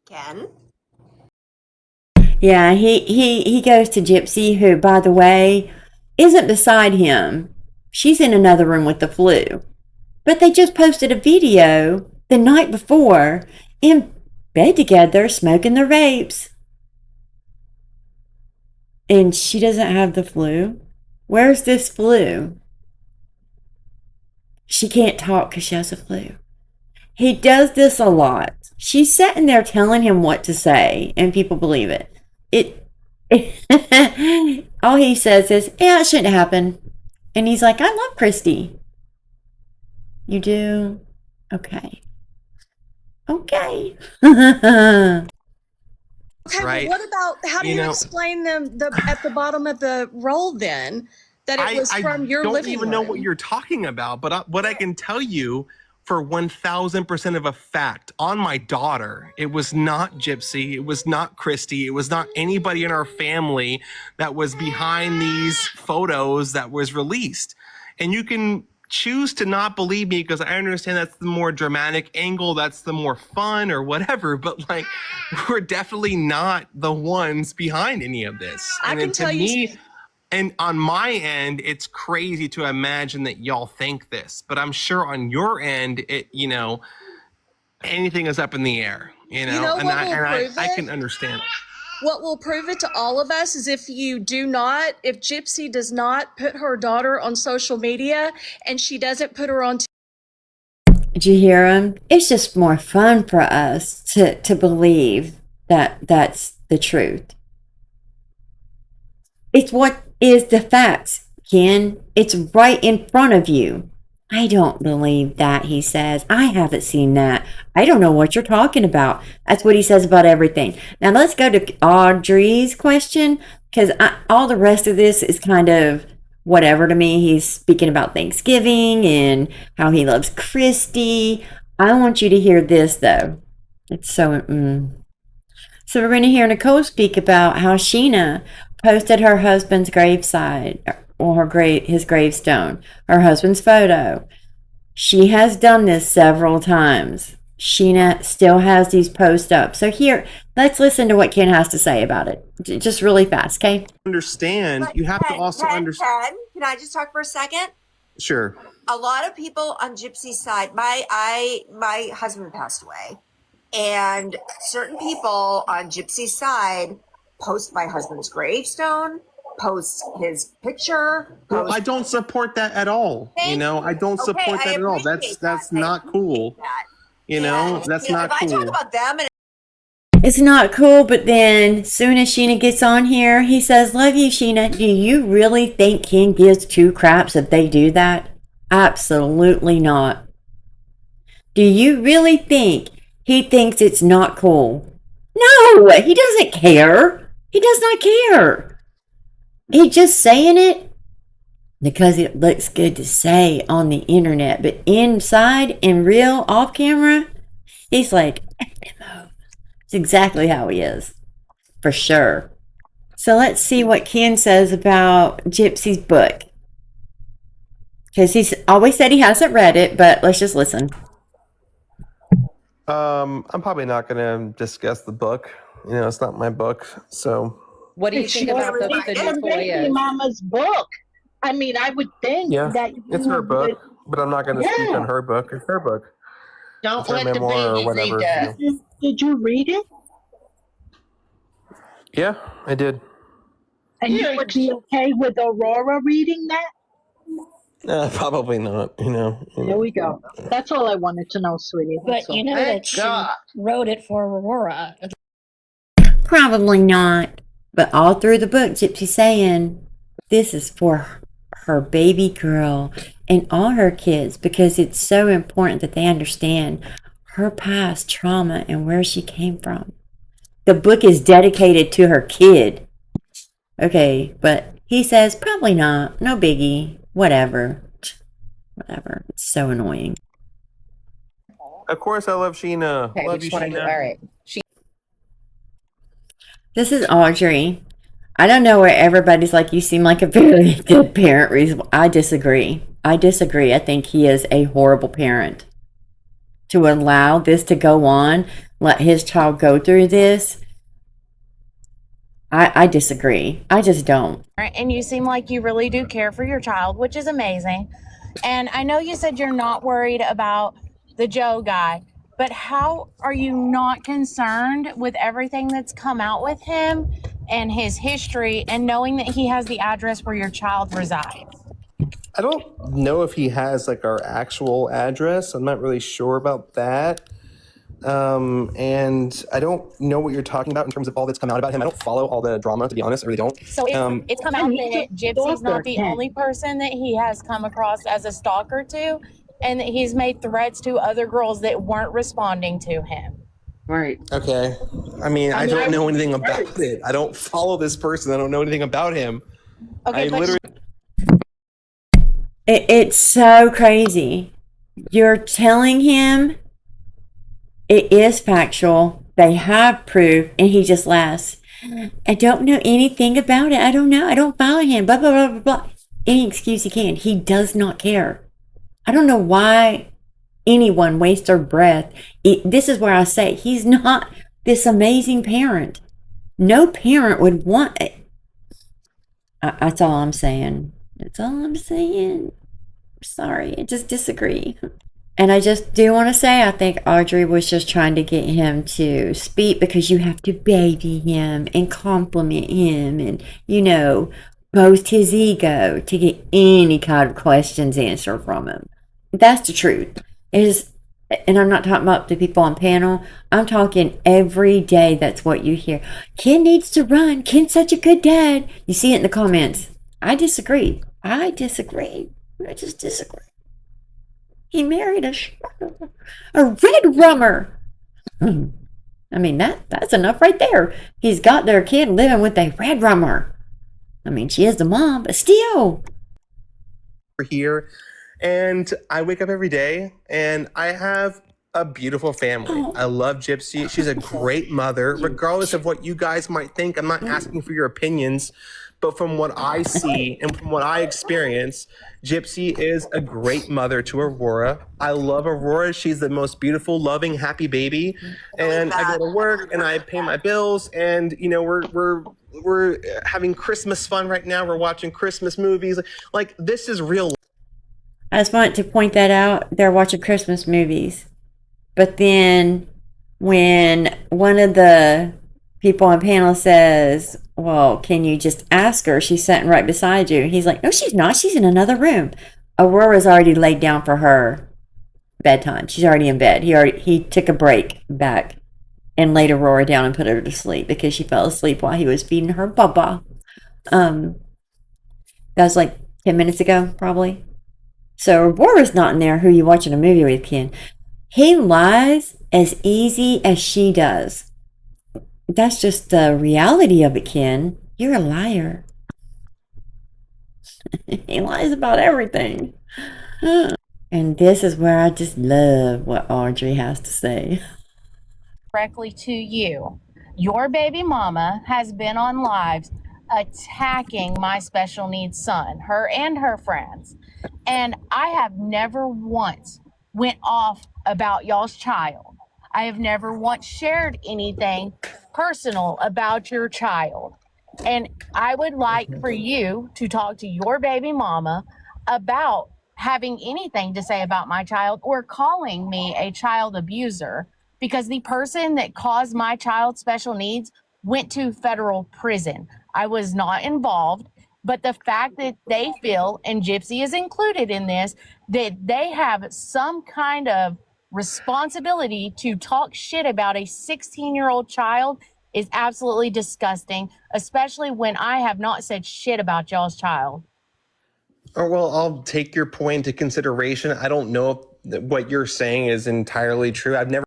Ken? Yeah, he goes to Gypsy, who, by the way, isn't beside him. She's in another room with the flu. But they just posted a video the night before in bed together, smoking their vapes. And she doesn't have the flu. Where's this flu? She can't talk because she has the flu. He does this a lot. She's sitting there telling him what to say, and people believe it. All he says is, yeah, it shouldn't happen. And he's like, I love Christy. You do? Okay. Okay. Okay, Right. well, what about, how do you explain them at the bottom of the roll then, that it was from your living room? I don't even know what you're talking about, but what I can tell you for 1000% of a fact, on my daughter, it was not Gypsy, it was not Christy, it was not anybody in our family that was behind these photos that was released. And you can choose to not believe me because I understand that's the more dramatic angle, that's the more fun or whatever, but like, we're definitely not the ones behind any of this. I can tell you. And on my end, it's crazy to imagine that y'all think this, but I'm sure on your end, anything is up in the air, I can understand. What will prove it to all of us is if Gypsy does not put her daughter on social media and she doesn't put her on. Did you hear him? It's just more fun for us to believe that that's the truth. It's what is the facts, Ken. It's right in front of you. I don't believe that, he says. I haven't seen that. I don't know what you're talking about. That's what he says about everything. Now let's go to Audrey's question, because all the rest of this is kind of whatever to me. He's speaking about Thanksgiving and how he loves Christy. I want you to hear this, though. It's so... So we're going to hear Nicole speak about how Sheena posted her husband's graveside, or his gravestone, her husband's photo. She has done this several times. Sheena still has these posts up. So here, let's listen to what Ken has to say about it. Just really fast, okay? Understand, you have to also understand. Ken, can I just talk for a second? Sure. A lot of people on Gypsy's side, my husband passed away, and certain people on Gypsy's side post my husband's gravestone, post his picture. Well, I don't support that at all. You know, I don't support that at all. That's not cool. You know, that's not cool. If I talk about them and it's not cool, but then soon as Sheena gets on here, he says, love you, Sheena. Do you really think Ken gives two craps if they do that? Absolutely not. Do you really think he thinks it's not cool? No, he doesn't care. He does not care. He's just saying it because it looks good to say on the internet. But inside, in real, off camera, he's like, it's exactly how he is. For sure. So let's see what Ken says about Gypsy's book. Because he's always said he hasn't read it, but let's just listen. I'm probably not going to discuss the book. You know, it's not my book. So what do you think about the new toy? Mama's book. I mean, I would think that it's her book, but I'm not going to speak on her book. It's her book. Don't let the baby read that. Did you read it? Yeah, I did. And you would be okay with Aurora reading that? Probably not, you know. There we go. That's all I wanted to know, sweetie. But you know that she wrote it for Aurora. Probably not. But all through the book, Gypsy's saying this is for her baby girl and all her kids because it's so important that they understand her past trauma and where she came from. The book is dedicated to her kid. Okay, but he says probably not. No biggie. Whatever. Whatever. It's so annoying. Of course, I love Sheena. Okay, love you, Sheena. All right. This is Audrey. I don't know where everybody's like, you seem like a very good parent. I disagree. I think he is a horrible parent. To allow this to go on, let his child go through this, I disagree. I just don't. And you seem like you really do care for your child, which is amazing. And I know you said you're not worried about the Joe guy, but how are you not concerned with everything that's come out with him and his history and knowing that he has the address where your child resides? I don't know if he has like our actual address. I'm not really sure about that. And I don't know what you're talking about in terms of all that's come out about him. I don't follow all the drama, to be honest. I really don't. So it's come out that Gypsy's not the only person that he has come across as a stalker to, and that he's made threats to other girls that weren't responding to him. Right. Okay. I mean, I don't know anything about it. I don't follow this person. I don't know anything about him. Okay, It's so crazy. You're telling him it is factual. They have proof, and he just laughs. I don't know anything about it. I don't know. I don't follow him. Blah, blah, blah, blah, blah. Any excuse he can. He does not care. I don't know why anyone wastes their breath. This is where I say he's not this amazing parent. No parent would want it. That's all I'm saying. That's all I'm saying. Sorry, I just disagree. And I just do want to say, I think Audrey was just trying to get him to speak because you have to baby him and compliment him and, you know, boast his ego to get any kind of questions answered from him. That's the truth. And I'm not talking about the people on panel. I'm talking every day. That's what you hear. Ken needs to run. Ken's such a good dad. You see it in the comments. I disagree. I just disagree. He married a red rummer. I mean, that's enough right there. He's got their kid living with a red rummer. I mean, she is the mom, but still. Here, and I wake up every day, and I have a beautiful family. I love Gypsy. She's a great mother, regardless of what you guys might think. I'm not asking for your opinions, but from what I see and from what I experience, Gypsy is a great mother to Aurora. I love Aurora. She's the most beautiful, loving, happy baby. And I go to work and I pay my bills, and you know, we're having Christmas fun right now. We're watching Christmas movies. Like, this is real. I just want to point that out. They're watching Christmas movies. But then when one of the people on panel says, well, can you just ask her? She's sitting right beside you. He's like, no, she's not. She's in another room. Aurora's already laid down for her bedtime. She's already in bed. He took a break back and laid Aurora down and put her to sleep because she fell asleep while he was feeding her baba. That was like 10 minutes ago, probably. So Aurora's not in there. Who you watching a movie with, Ken? He lies as easy as she does. That's just the reality of it, Ken. You're a liar. He lies about everything. And this is where I just love what Audrey has to say. Directly to you. Your baby mama has been on lives attacking my special needs son, her and her friends. And I have never once went off about y'all's child. I have never once shared anything personal about your child. And I would like for you to talk to your baby mama about having anything to say about my child or calling me a child abuser, because the person that caused my child's special needs went to federal prison. I was not involved, but the fact that they feel, and Gypsy is included in this, that they have some kind of responsibility to talk shit about a 16-year-old child is absolutely disgusting, especially when I have not said shit about y'all's child. Oh, well, I'll take your point into consideration. I don't know if what you're saying is entirely true. I've never.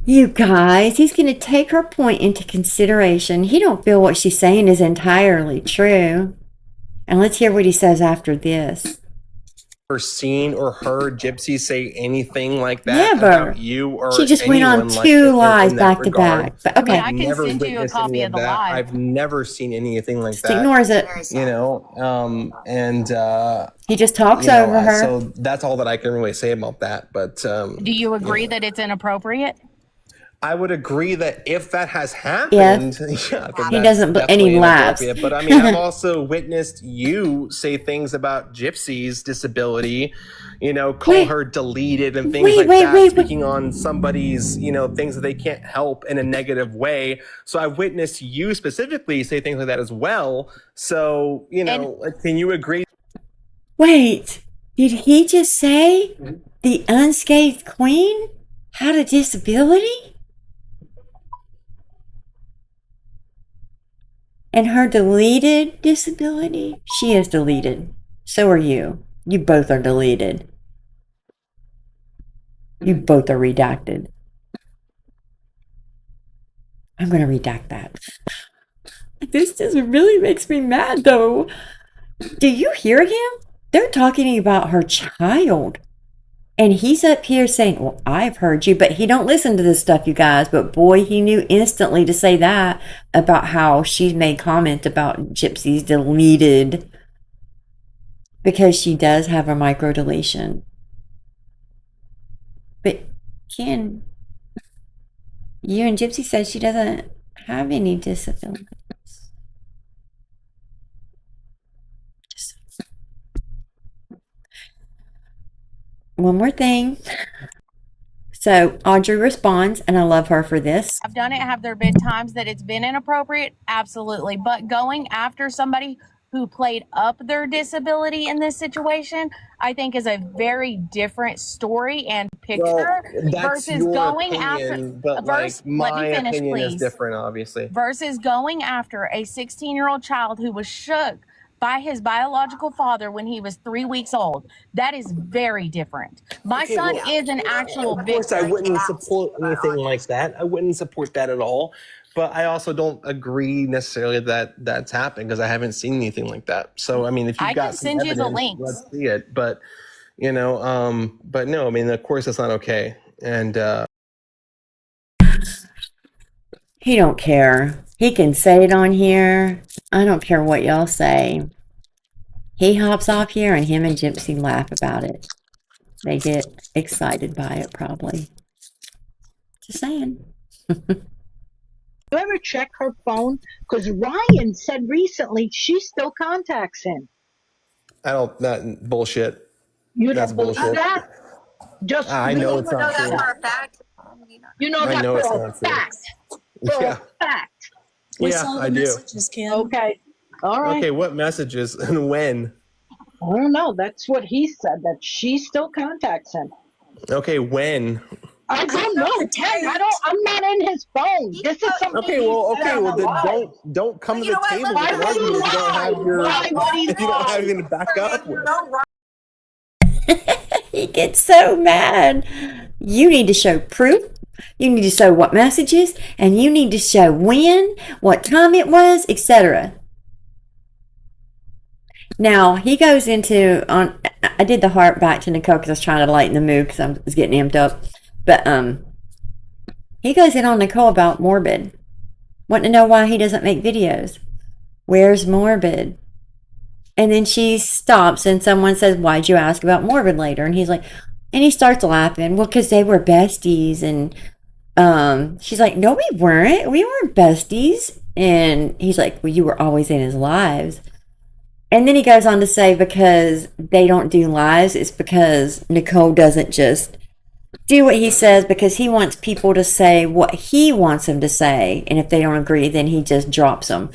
You guys, he's going to take her point into consideration. He don't feel what she's saying is entirely true. And let's hear what he says after this. Seen or heard Gypsy say anything like that about you or she just went on two lies back to back. But okay, I can send you a copy of the lie. I've never seen anything like just that. Ignores it. You know, and he just talks over her. So that's all that I can really say about that. But do you agree that it's inappropriate? I would agree that if that has happened, he doesn't put any laughs. But I mean, I've also witnessed you say things about Gypsy's disability, you know, call her deleted and things like that, speaking on somebody's, you know, things that they can't help in a negative way. So I witnessed you specifically say things like that as well. So, you know, can you agree? Wait, did he just say the unscathed queen had a disability? And her deleted disability? She is deleted. So are you. You both are deleted. You both are redacted. I'm going to redact that. This just really makes me mad, though. Do you hear him? They're talking about her child. And he's up here saying, well, I've heard you, but he don't listen to this stuff, you guys. But boy, he knew instantly to say that about how she's made comment about Gypsy's deleted because she does have a micro deletion. But Ken, you and Gypsy said she doesn't have any disabilities. One more thing. So Audrey responds, and I love her for this. I've done it. Have there been times that it's been inappropriate? Absolutely. But going after somebody who played up their disability in this situation, I think is a very different story and picture versus going after. But my opinion is different, obviously. Versus going after a 16-year-old child who was shook by his biological father when he was 3 weeks old. That is very different. My son is an actual victim. Of course, I wouldn't support anything like that. I wouldn't support that at all. But I also don't agree necessarily that that's happened because I haven't seen anything like that. So, I mean, if you've got some evidence, let's see it. But, you know, but no, I mean, of course, that's not okay. And He don't care. He can say it on here. I don't care what y'all say. He hops off here and him and Gypsy laugh about it. They get excited by it probably. Just saying. You ever check her phone? Because Ryan said recently she still contacts him. I don't. That bullshit. You That's don't believe bullshit. that? Just I know it's not true. You know I that know it's for not a true. fact. For Yeah. a fact. Yeah, I do. Messages, Kim. Okay. All right. Okay, what messages and when? I don't know. That's what he said, that she still contacts him. Okay, when? I don't know. I'm not in his phone. This is something. Okay, well, then don't come to the table with an argument if you don't have if you don't have anything to back up with. He gets so mad. You need to show proof. You need to show what messages, and you need to show when, what time it was, etc. Now he goes into I did the heart back to Nicole because I was trying to lighten the mood because I was getting amped up. But he goes in on Nicole about Morbid, wanting to know why he doesn't make videos. Where's Morbid? And then she stops and someone says, why'd you ask about Morbid later? And he's like, and he starts laughing. Well, because they were besties. And she's like, no, we weren't. We weren't besties. And he's like, well, you were always in his lives. And then he goes on to say, because they don't do lives, it's because Nicole doesn't just do what he says, because he wants people to say what he wants them to say. And if they don't agree, then he just drops them.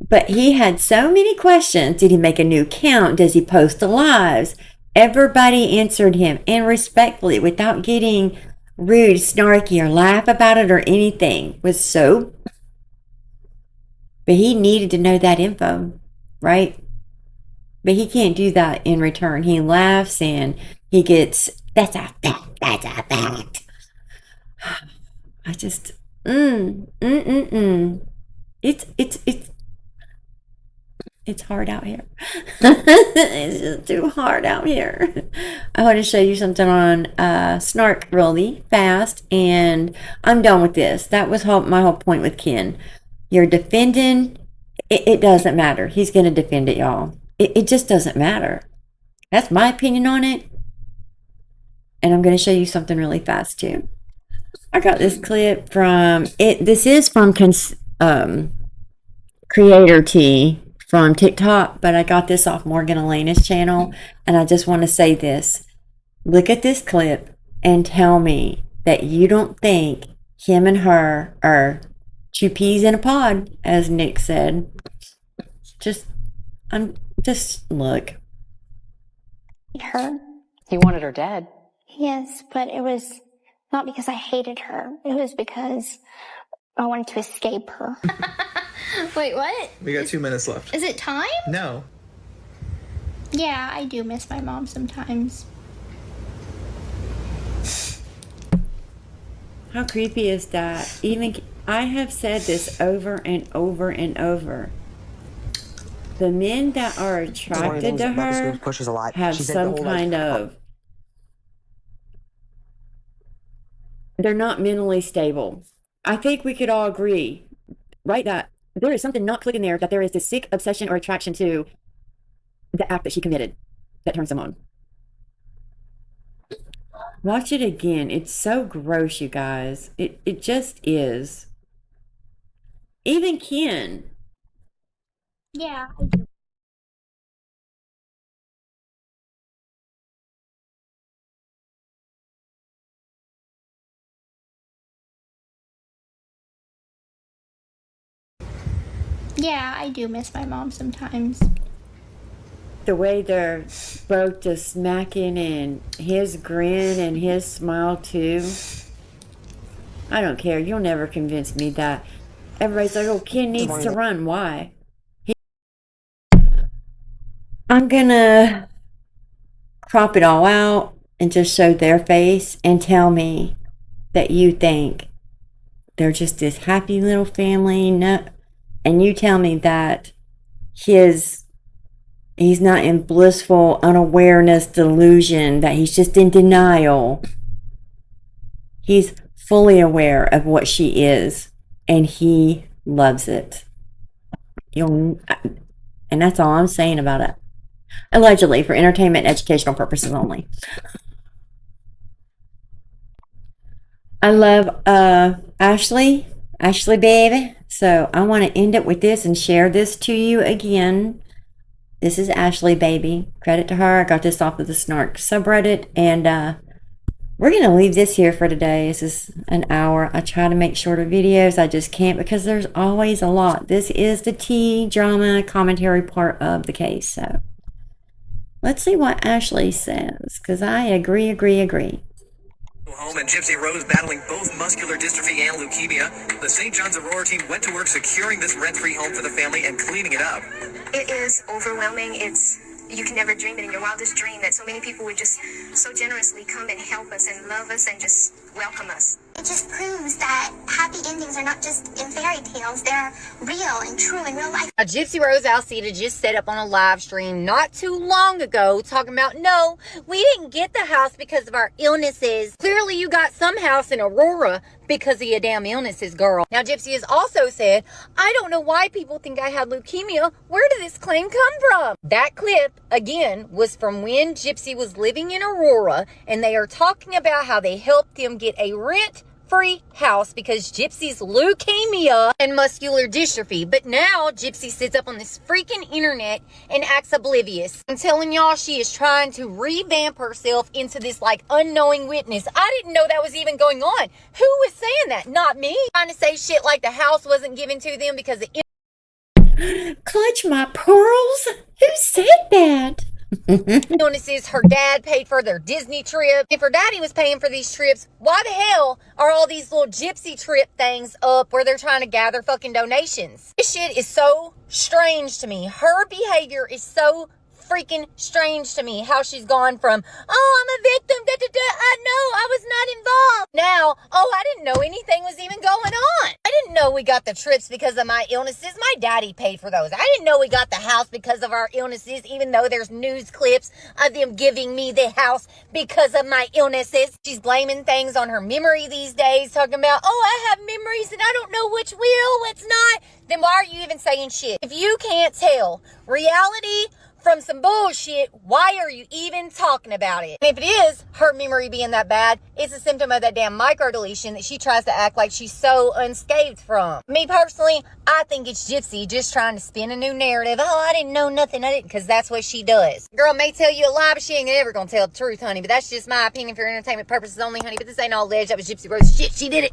But he had so many questions. Did he make a new account? Does he post the lives? Everybody answered him, and respectfully, without getting rude, snarky, or laugh about it or anything. Was so. But he needed to know that info, right? But he can't do that in return. He laughs and he gets, that's a fact, that's a fact. I just, It's hard out here. It's just too hard out here. I want to show you something on Snark really fast, and I'm done with this. That was my whole point with Ken. You're defending. It doesn't matter. He's going to defend it, y'all. It just doesn't matter. That's my opinion on it. And I'm going to show you something really fast, too. I got this clip from it. This is from Creator T from TikTok, but I got this off Morgan Elena's channel, and I just want to say this. Look at this clip and tell me that you don't think him and her are two peas in a pod, as Nick said. Just look. Her. He wanted her dead. Yes, but it was not because I hated her. It was because I wanted to escape her. Wait, what? We got 2 minutes left. Is it time? No. Yeah, I do miss my mom sometimes. How creepy is that? Even I have said this over and over and over. The men that are attracted to her have some kind of. They're not mentally stable. I think we could all agree, right, that there is something not clicking there, that there is this sick obsession or attraction to the act that she committed that turns them on. Watch it again. It's so gross, you guys. It just is. Even Ken. Yeah. Yeah, I do miss my mom sometimes. The way they're both just smacking, and his grin and his smile too. I don't care. You'll never convince me that. Everybody's like, oh, Ken needs to run. Why? I'm gonna crop it all out and just show their face and tell me that you think they're just this happy little family. No, and you tell me that he's not in blissful unawareness delusion, that he's just in denial. He's fully aware of what she is, and he loves it. And that's all I'm saying about it. Allegedly, for entertainment and educational purposes only. I love Ashley baby. So I want to end it with this and share this to you again. This is Ashley baby. Credit to her. I got this off of the Snark subreddit, and we're going to leave this here for today. This is an hour. I try to make shorter videos. I just can't because there's always a lot. This is the tea, drama, commentary part of the case. So let's see what Ashley says, because I agree. Home and Gypsy Rose battling both muscular dystrophy and leukemia. The St. John's Aurora team went to work securing this rent-free home for the family and cleaning it up. It is overwhelming. You can never dream it in your wildest dream that so many people would just so generously come and help us and love us and just welcome us. It just proves that happy endings are not just in fairy tales. They're real and true in real life. Now, Gypsy Rose Alcida just set up on a live stream not too long ago talking about, no, we didn't get the house because of our illnesses. Clearly, you got some house in Aurora because of your damn illnesses, girl. Now, Gypsy has also said, I don't know why people think I had leukemia. Where did this claim come from? That clip, again, was from when Gypsy was living in Aurora, and they are talking about how they helped them get a rent-free house because Gypsy's leukemia and muscular dystrophy. But now Gypsy sits up on this freaking internet and acts oblivious. I'm telling y'all, she is trying to revamp herself into this like unknowing witness. I didn't know that was even going on. Who was saying that? Not me. Trying to say shit like the house wasn't given to them because of Clutch my pearls. Who said that? illnesses. Her dad paid for their Disney trip. If her daddy was paying for these trips, why the hell are all these little gypsy trip things up where they're trying to gather fucking donations? This shit is so strange to me. Her behavior is so freaking strange to me. How she's gone from, oh, I'm a victim, I was not involved. Now, oh, I didn't know anything was even going on. I didn't know we got the trips because of my illnesses. My daddy paid for those. I didn't know we got the house because of our illnesses, even though there's news clips of them giving me the house because of my illnesses. She's blaming things on her memory these days, talking about, oh, I have memories and I don't know which will, what's not. Then why are you even saying shit? If you can't tell reality from some bullshit, why are you even talking about it? And if it is her memory being that bad, it's a symptom of that damn micro deletion that she tries to act like she's so unscathed from. Me personally, I think it's Gypsy just trying to spin a new narrative. Oh, I didn't know nothing, because that's what she does. Girl may tell you a lie, but she ain't ever gonna tell the truth, honey. But that's just my opinion for entertainment purposes only, honey. But this ain't all alleged. That was Gypsy Rose shit. She did it.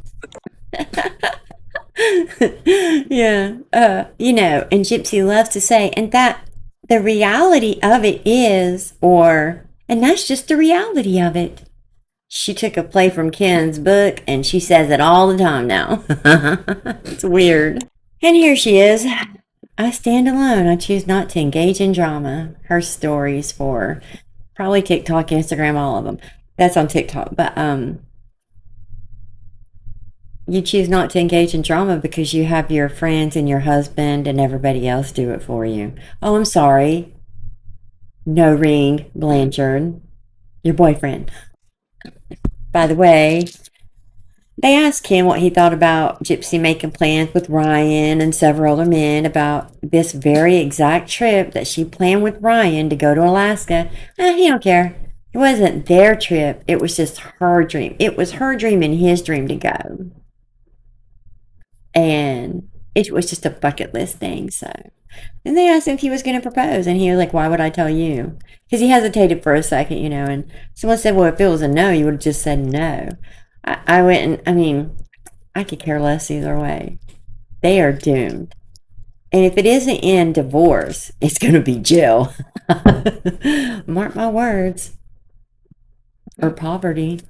Yeah. And Gypsy loves to say, and that the reality of it is, and that's just the reality of it. She took a play from Ken's book, and she says it all the time now. It's weird. And here she is. I stand alone. I choose not to engage in drama. Her stories for probably TikTok, Instagram, all of them. That's on TikTok. But you choose not to engage in drama because you have your friends and your husband and everybody else do it for you. Oh, I'm sorry. No ring, Blanchard. Your boyfriend. By the way, they asked him what he thought about Gypsy making plans with Ryan and several other men about this very exact trip that she planned with Ryan to go to Alaska. He don't care. It wasn't their trip. It was just her dream. It was her dream and his dream to go. And it was just a bucket list thing. So, and they asked him if he was going to propose, and he was like, why would I tell you? Because he hesitated for a second, and someone said, well, if it was a no, you would have just said no. I went, and I could care less either way. They are doomed. And if it isn't in divorce, it's going to be jail. Mark my words. Or poverty.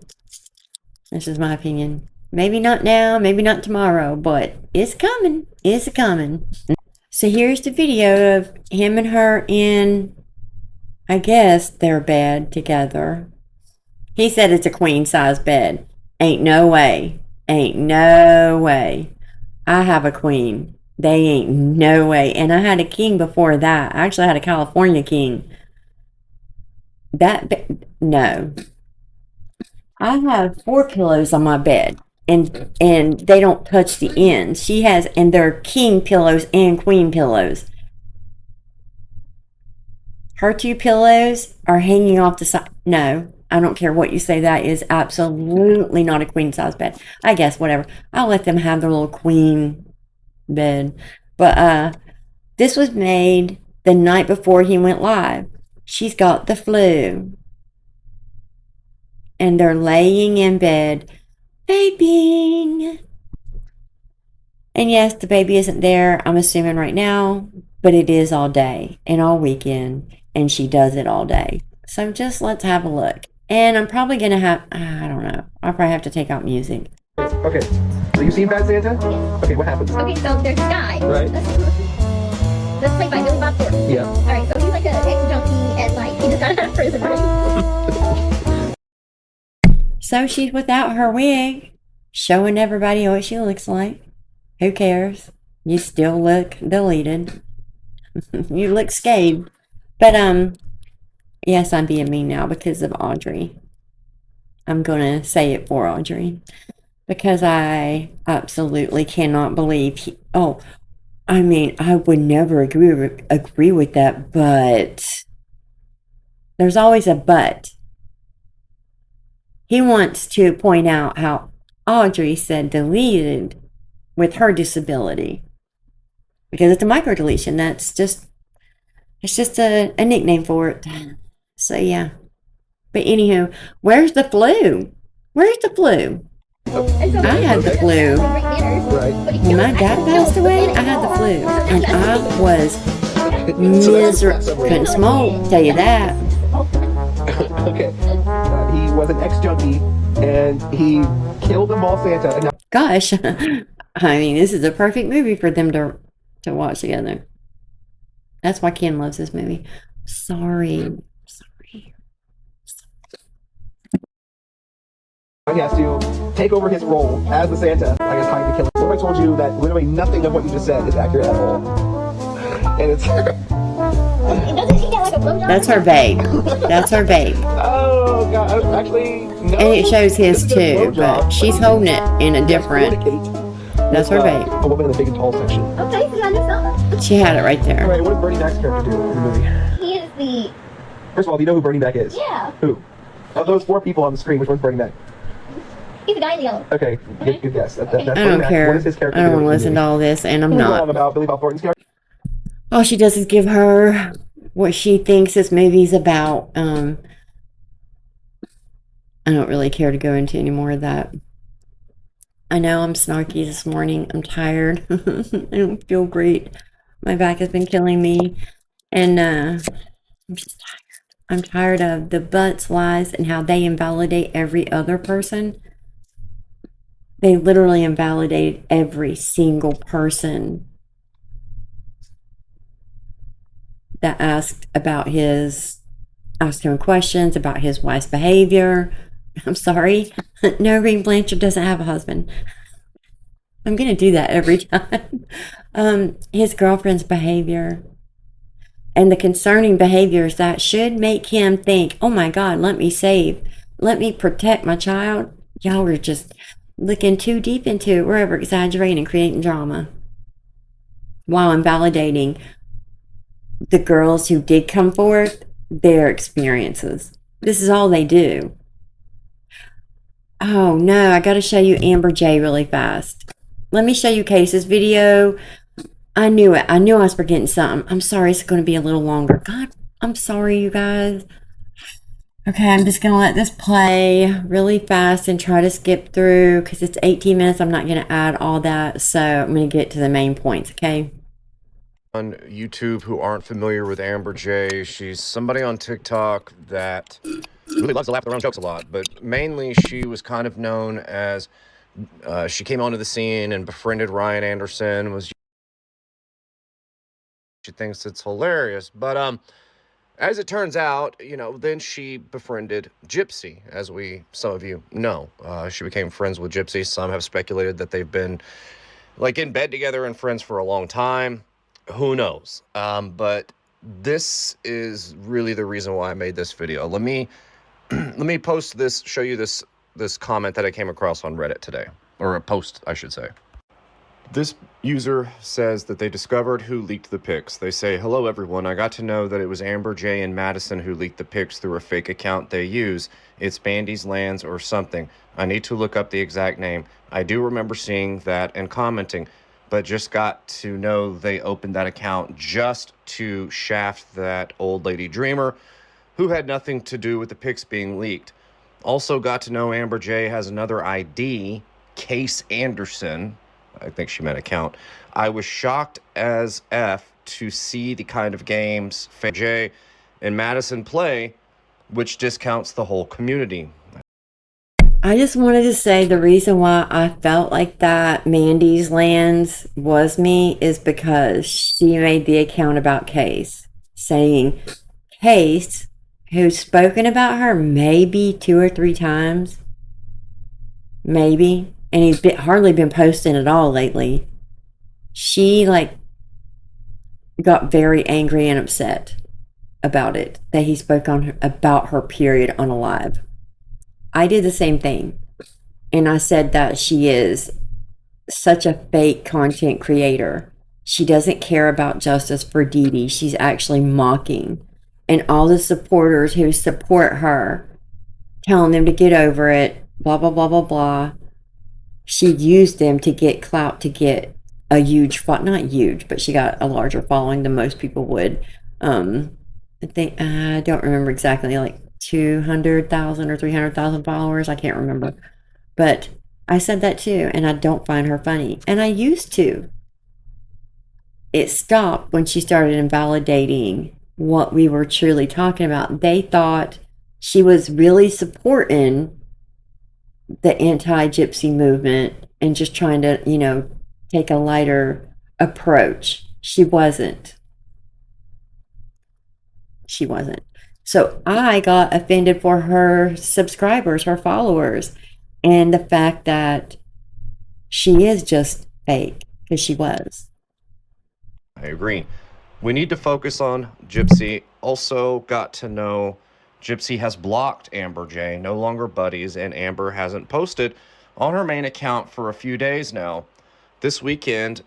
This is my opinion. Maybe not now, maybe not tomorrow, but it's coming. It's coming. So here's the video of him and her in, I guess, their bed together. He said it's a queen size bed. Ain't no way. Ain't no way. I have a queen. They ain't no way. And I had a king before that. I actually had a California king. No. I have 4 pillows on my bed, and they don't touch the ends. She has, and they're king pillows and queen pillows. Her 2 pillows are hanging off the side. No, I don't care what you say. That is absolutely not a queen size bed. I guess whatever. I'll let them have their little queen bed. But this was made the night before he went live. She's got the flu. And they're laying in bed, vaping. And yes, the baby isn't there, I'm assuming right now, but it is all day and all weekend, and she does it all day. So just let's have a look. And I'm probably gonna have, I don't know, I'll probably have to take out music. Okay, so you seen Bad Santa? Okay, what happens? Okay, so there's a guy. Right. That's played by Billy Bob Thornton. Yeah. Alright, so he's like an ex-junkie and like he just got out of prison, right? So she's without her wig, showing everybody what she looks like. Who cares? You still look deleted. You look scathed. But yes, I'm being mean now because of Audrey. I'm gonna say it for Audrey. Because I absolutely cannot believe I mean, I would never agree with that, but there's always a but. He wants to point out how Audrey said deleted with her disability. Because it's a micro deletion. It's just a nickname for it. So yeah. But anywho, where's the flu? Where's the flu? I had the flu. When my dad passed away, I had the flu. And I was miserable. Couldn't smoke, tell you that. Okay. He was an ex-junkie, and he killed a mall Santa. And gosh. I mean, this is a perfect movie for them to watch together. That's why Ken loves this movie. Sorry. he has to take over his role as the Santa, I guess, trying to kill him. What if I told you that literally nothing of what you just said is accurate at all? And it's... That's her babe. That's her babe. Oh, God. Actually, no. And it shows his too, but she's holding it in a different... That's her babe. A woman in the big and tall section. Okay, so you understand? She had it right there. All right, what does Bernie Mac's character do in the movie? He is the... First of all, do you know who Bernie Mac is? Yeah. Who? Of those 4 people on the screen, which one's Bernie Mac? He's the guy in yellow. Okay, good guess. That's I don't Bernie Mac. care. What is his character I don't want to do in the listen movie? to all this, and I'm not. About Billy Bob Thornton's character? All she does is give her what she thinks this movie's about. I don't really care to go into any more of that. I know I'm snarky this morning. I'm tired. I don't feel great. My back has been killing me. And I'm just tired. I'm tired of the butts, lies, and how they invalidate every other person. They literally invalidate every single person that asked him questions about his wife's behavior. I'm sorry. No, Reed Blanchard doesn't have a husband. I'm going to do that every time. His girlfriend's behavior and the concerning behaviors that should make him think, oh my God, let me protect my child. Y'all are just looking too deep into it. We're over exaggerating and creating drama while invalidating the girls who did come forth, their experiences. This is all they do. Oh no, I gotta show you Amber J really fast. Let me show you Case's video. I knew it. I knew I was forgetting something. I'm sorry it's going to be a little longer. God, I'm sorry, you guys. Okay, I'm just going to let this play really fast and try to skip through because it's 18 minutes. I'm not going to add all that. So I'm going to get to the main points, okay? On YouTube who aren't familiar with Amber J, she's somebody on TikTok that really loves to laugh at her own jokes a lot, but mainly she was kind of known as she came onto the scene and befriended Ryan Anderson. She thinks it's hilarious, but as it turns out, then she befriended Gypsy, as some of you know. She became friends with Gypsy. Some have speculated that they've been like in bed together and friends for a long time. Who knows? But this is really the reason why I made this video. Let me post this, show you this this comment that I came across on Reddit today, or a post, I should say. This user says that they discovered who leaked the pics. They say, "Hello everyone, I got to know that it was Amber J and Madison who leaked the pics through a fake account they use. It's Bandy's Lands or something. I need to look up the exact name. I do remember seeing that and commenting, but just got to know they opened that account just to shaft that old lady dreamer who had nothing to do with the pics being leaked. Also got to know Amber J has another ID, Case Anderson." I think she meant account. "I was shocked as F to see the kind of games J and Madison play, which discounts the whole community." I just wanted to say the reason why I felt like that Mandy's Lands was me is because she made the account about Case, saying Case, who's spoken about her maybe 2 or 3 times, maybe, and he's hardly been posting at all lately. She got very angry and upset about it, that he spoke about her period on a live. I did the same thing, and I said that she is such a fake content creator. She doesn't care about justice for Dee Dee. She's actually mocking, and all the supporters who support her, telling them to get over it, blah blah blah blah blah. She used them to get clout, to get a huge, not huge, but she got a larger following than most people would. I think, I don't remember exactly, like 200,000 or 300,000 followers. I can't remember. But I said that too, and I don't find her funny. And I used to. It stopped when she started invalidating what we were truly talking about. They thought she was really supporting the anti-gypsy movement and just trying to, take a lighter approach. She wasn't. So I got offended for her subscribers, her followers, and the fact that she is just fake, because she was. I agree. We need to focus on Gypsy. Also got to know Gypsy has blocked Amber J, no longer buddies, and Amber hasn't posted on her main account for a few days now. This weekend,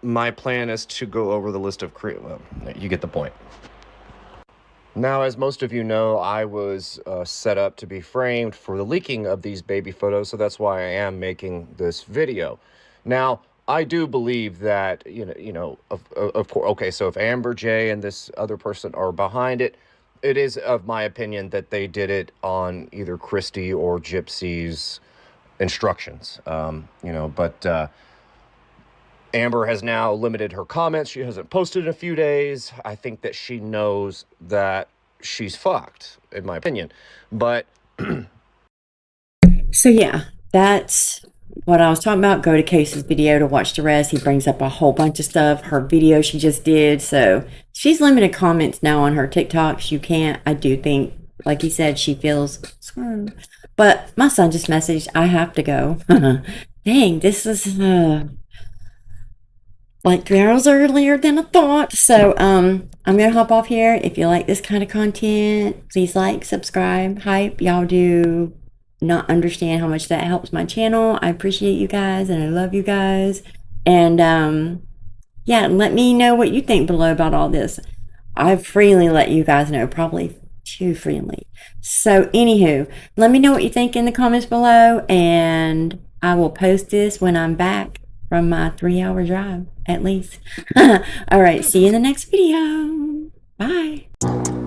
my plan is to go over the list of well, you get the point. Now, as most of you know, I was set up to be framed for the leaking of these baby photos, so that's why I am making this video. Now, I do believe that, of course, okay, so if Amber J and this other person are behind it, it is of my opinion that they did it on either Christy or Gypsy's instructions, but Amber has now limited her comments. She hasn't posted in a few days. I think that she knows that she's fucked, in my opinion. But so yeah, that's what I was talking about. Go to Case's video to watch the rest. He brings up a whole bunch of stuff. Her video she just did. So she's limited comments now on her TikToks. You can't, I do think, like he said, she feels screwed. But my son just messaged, I have to go. Dang, this is like 3 hours earlier than I thought. So I'm gonna hop off here. If you like this kind of content, please like, subscribe, hype. Y'all do not understand how much that helps my channel. I appreciate you guys and I love you guys. And yeah, let me know what you think below about all this. I freely let you guys know, probably too freely. So anywho, let me know what you think in the comments below, and I will post this when I'm back from my 3-hour drive, at least. All right, see you in the next video. Bye.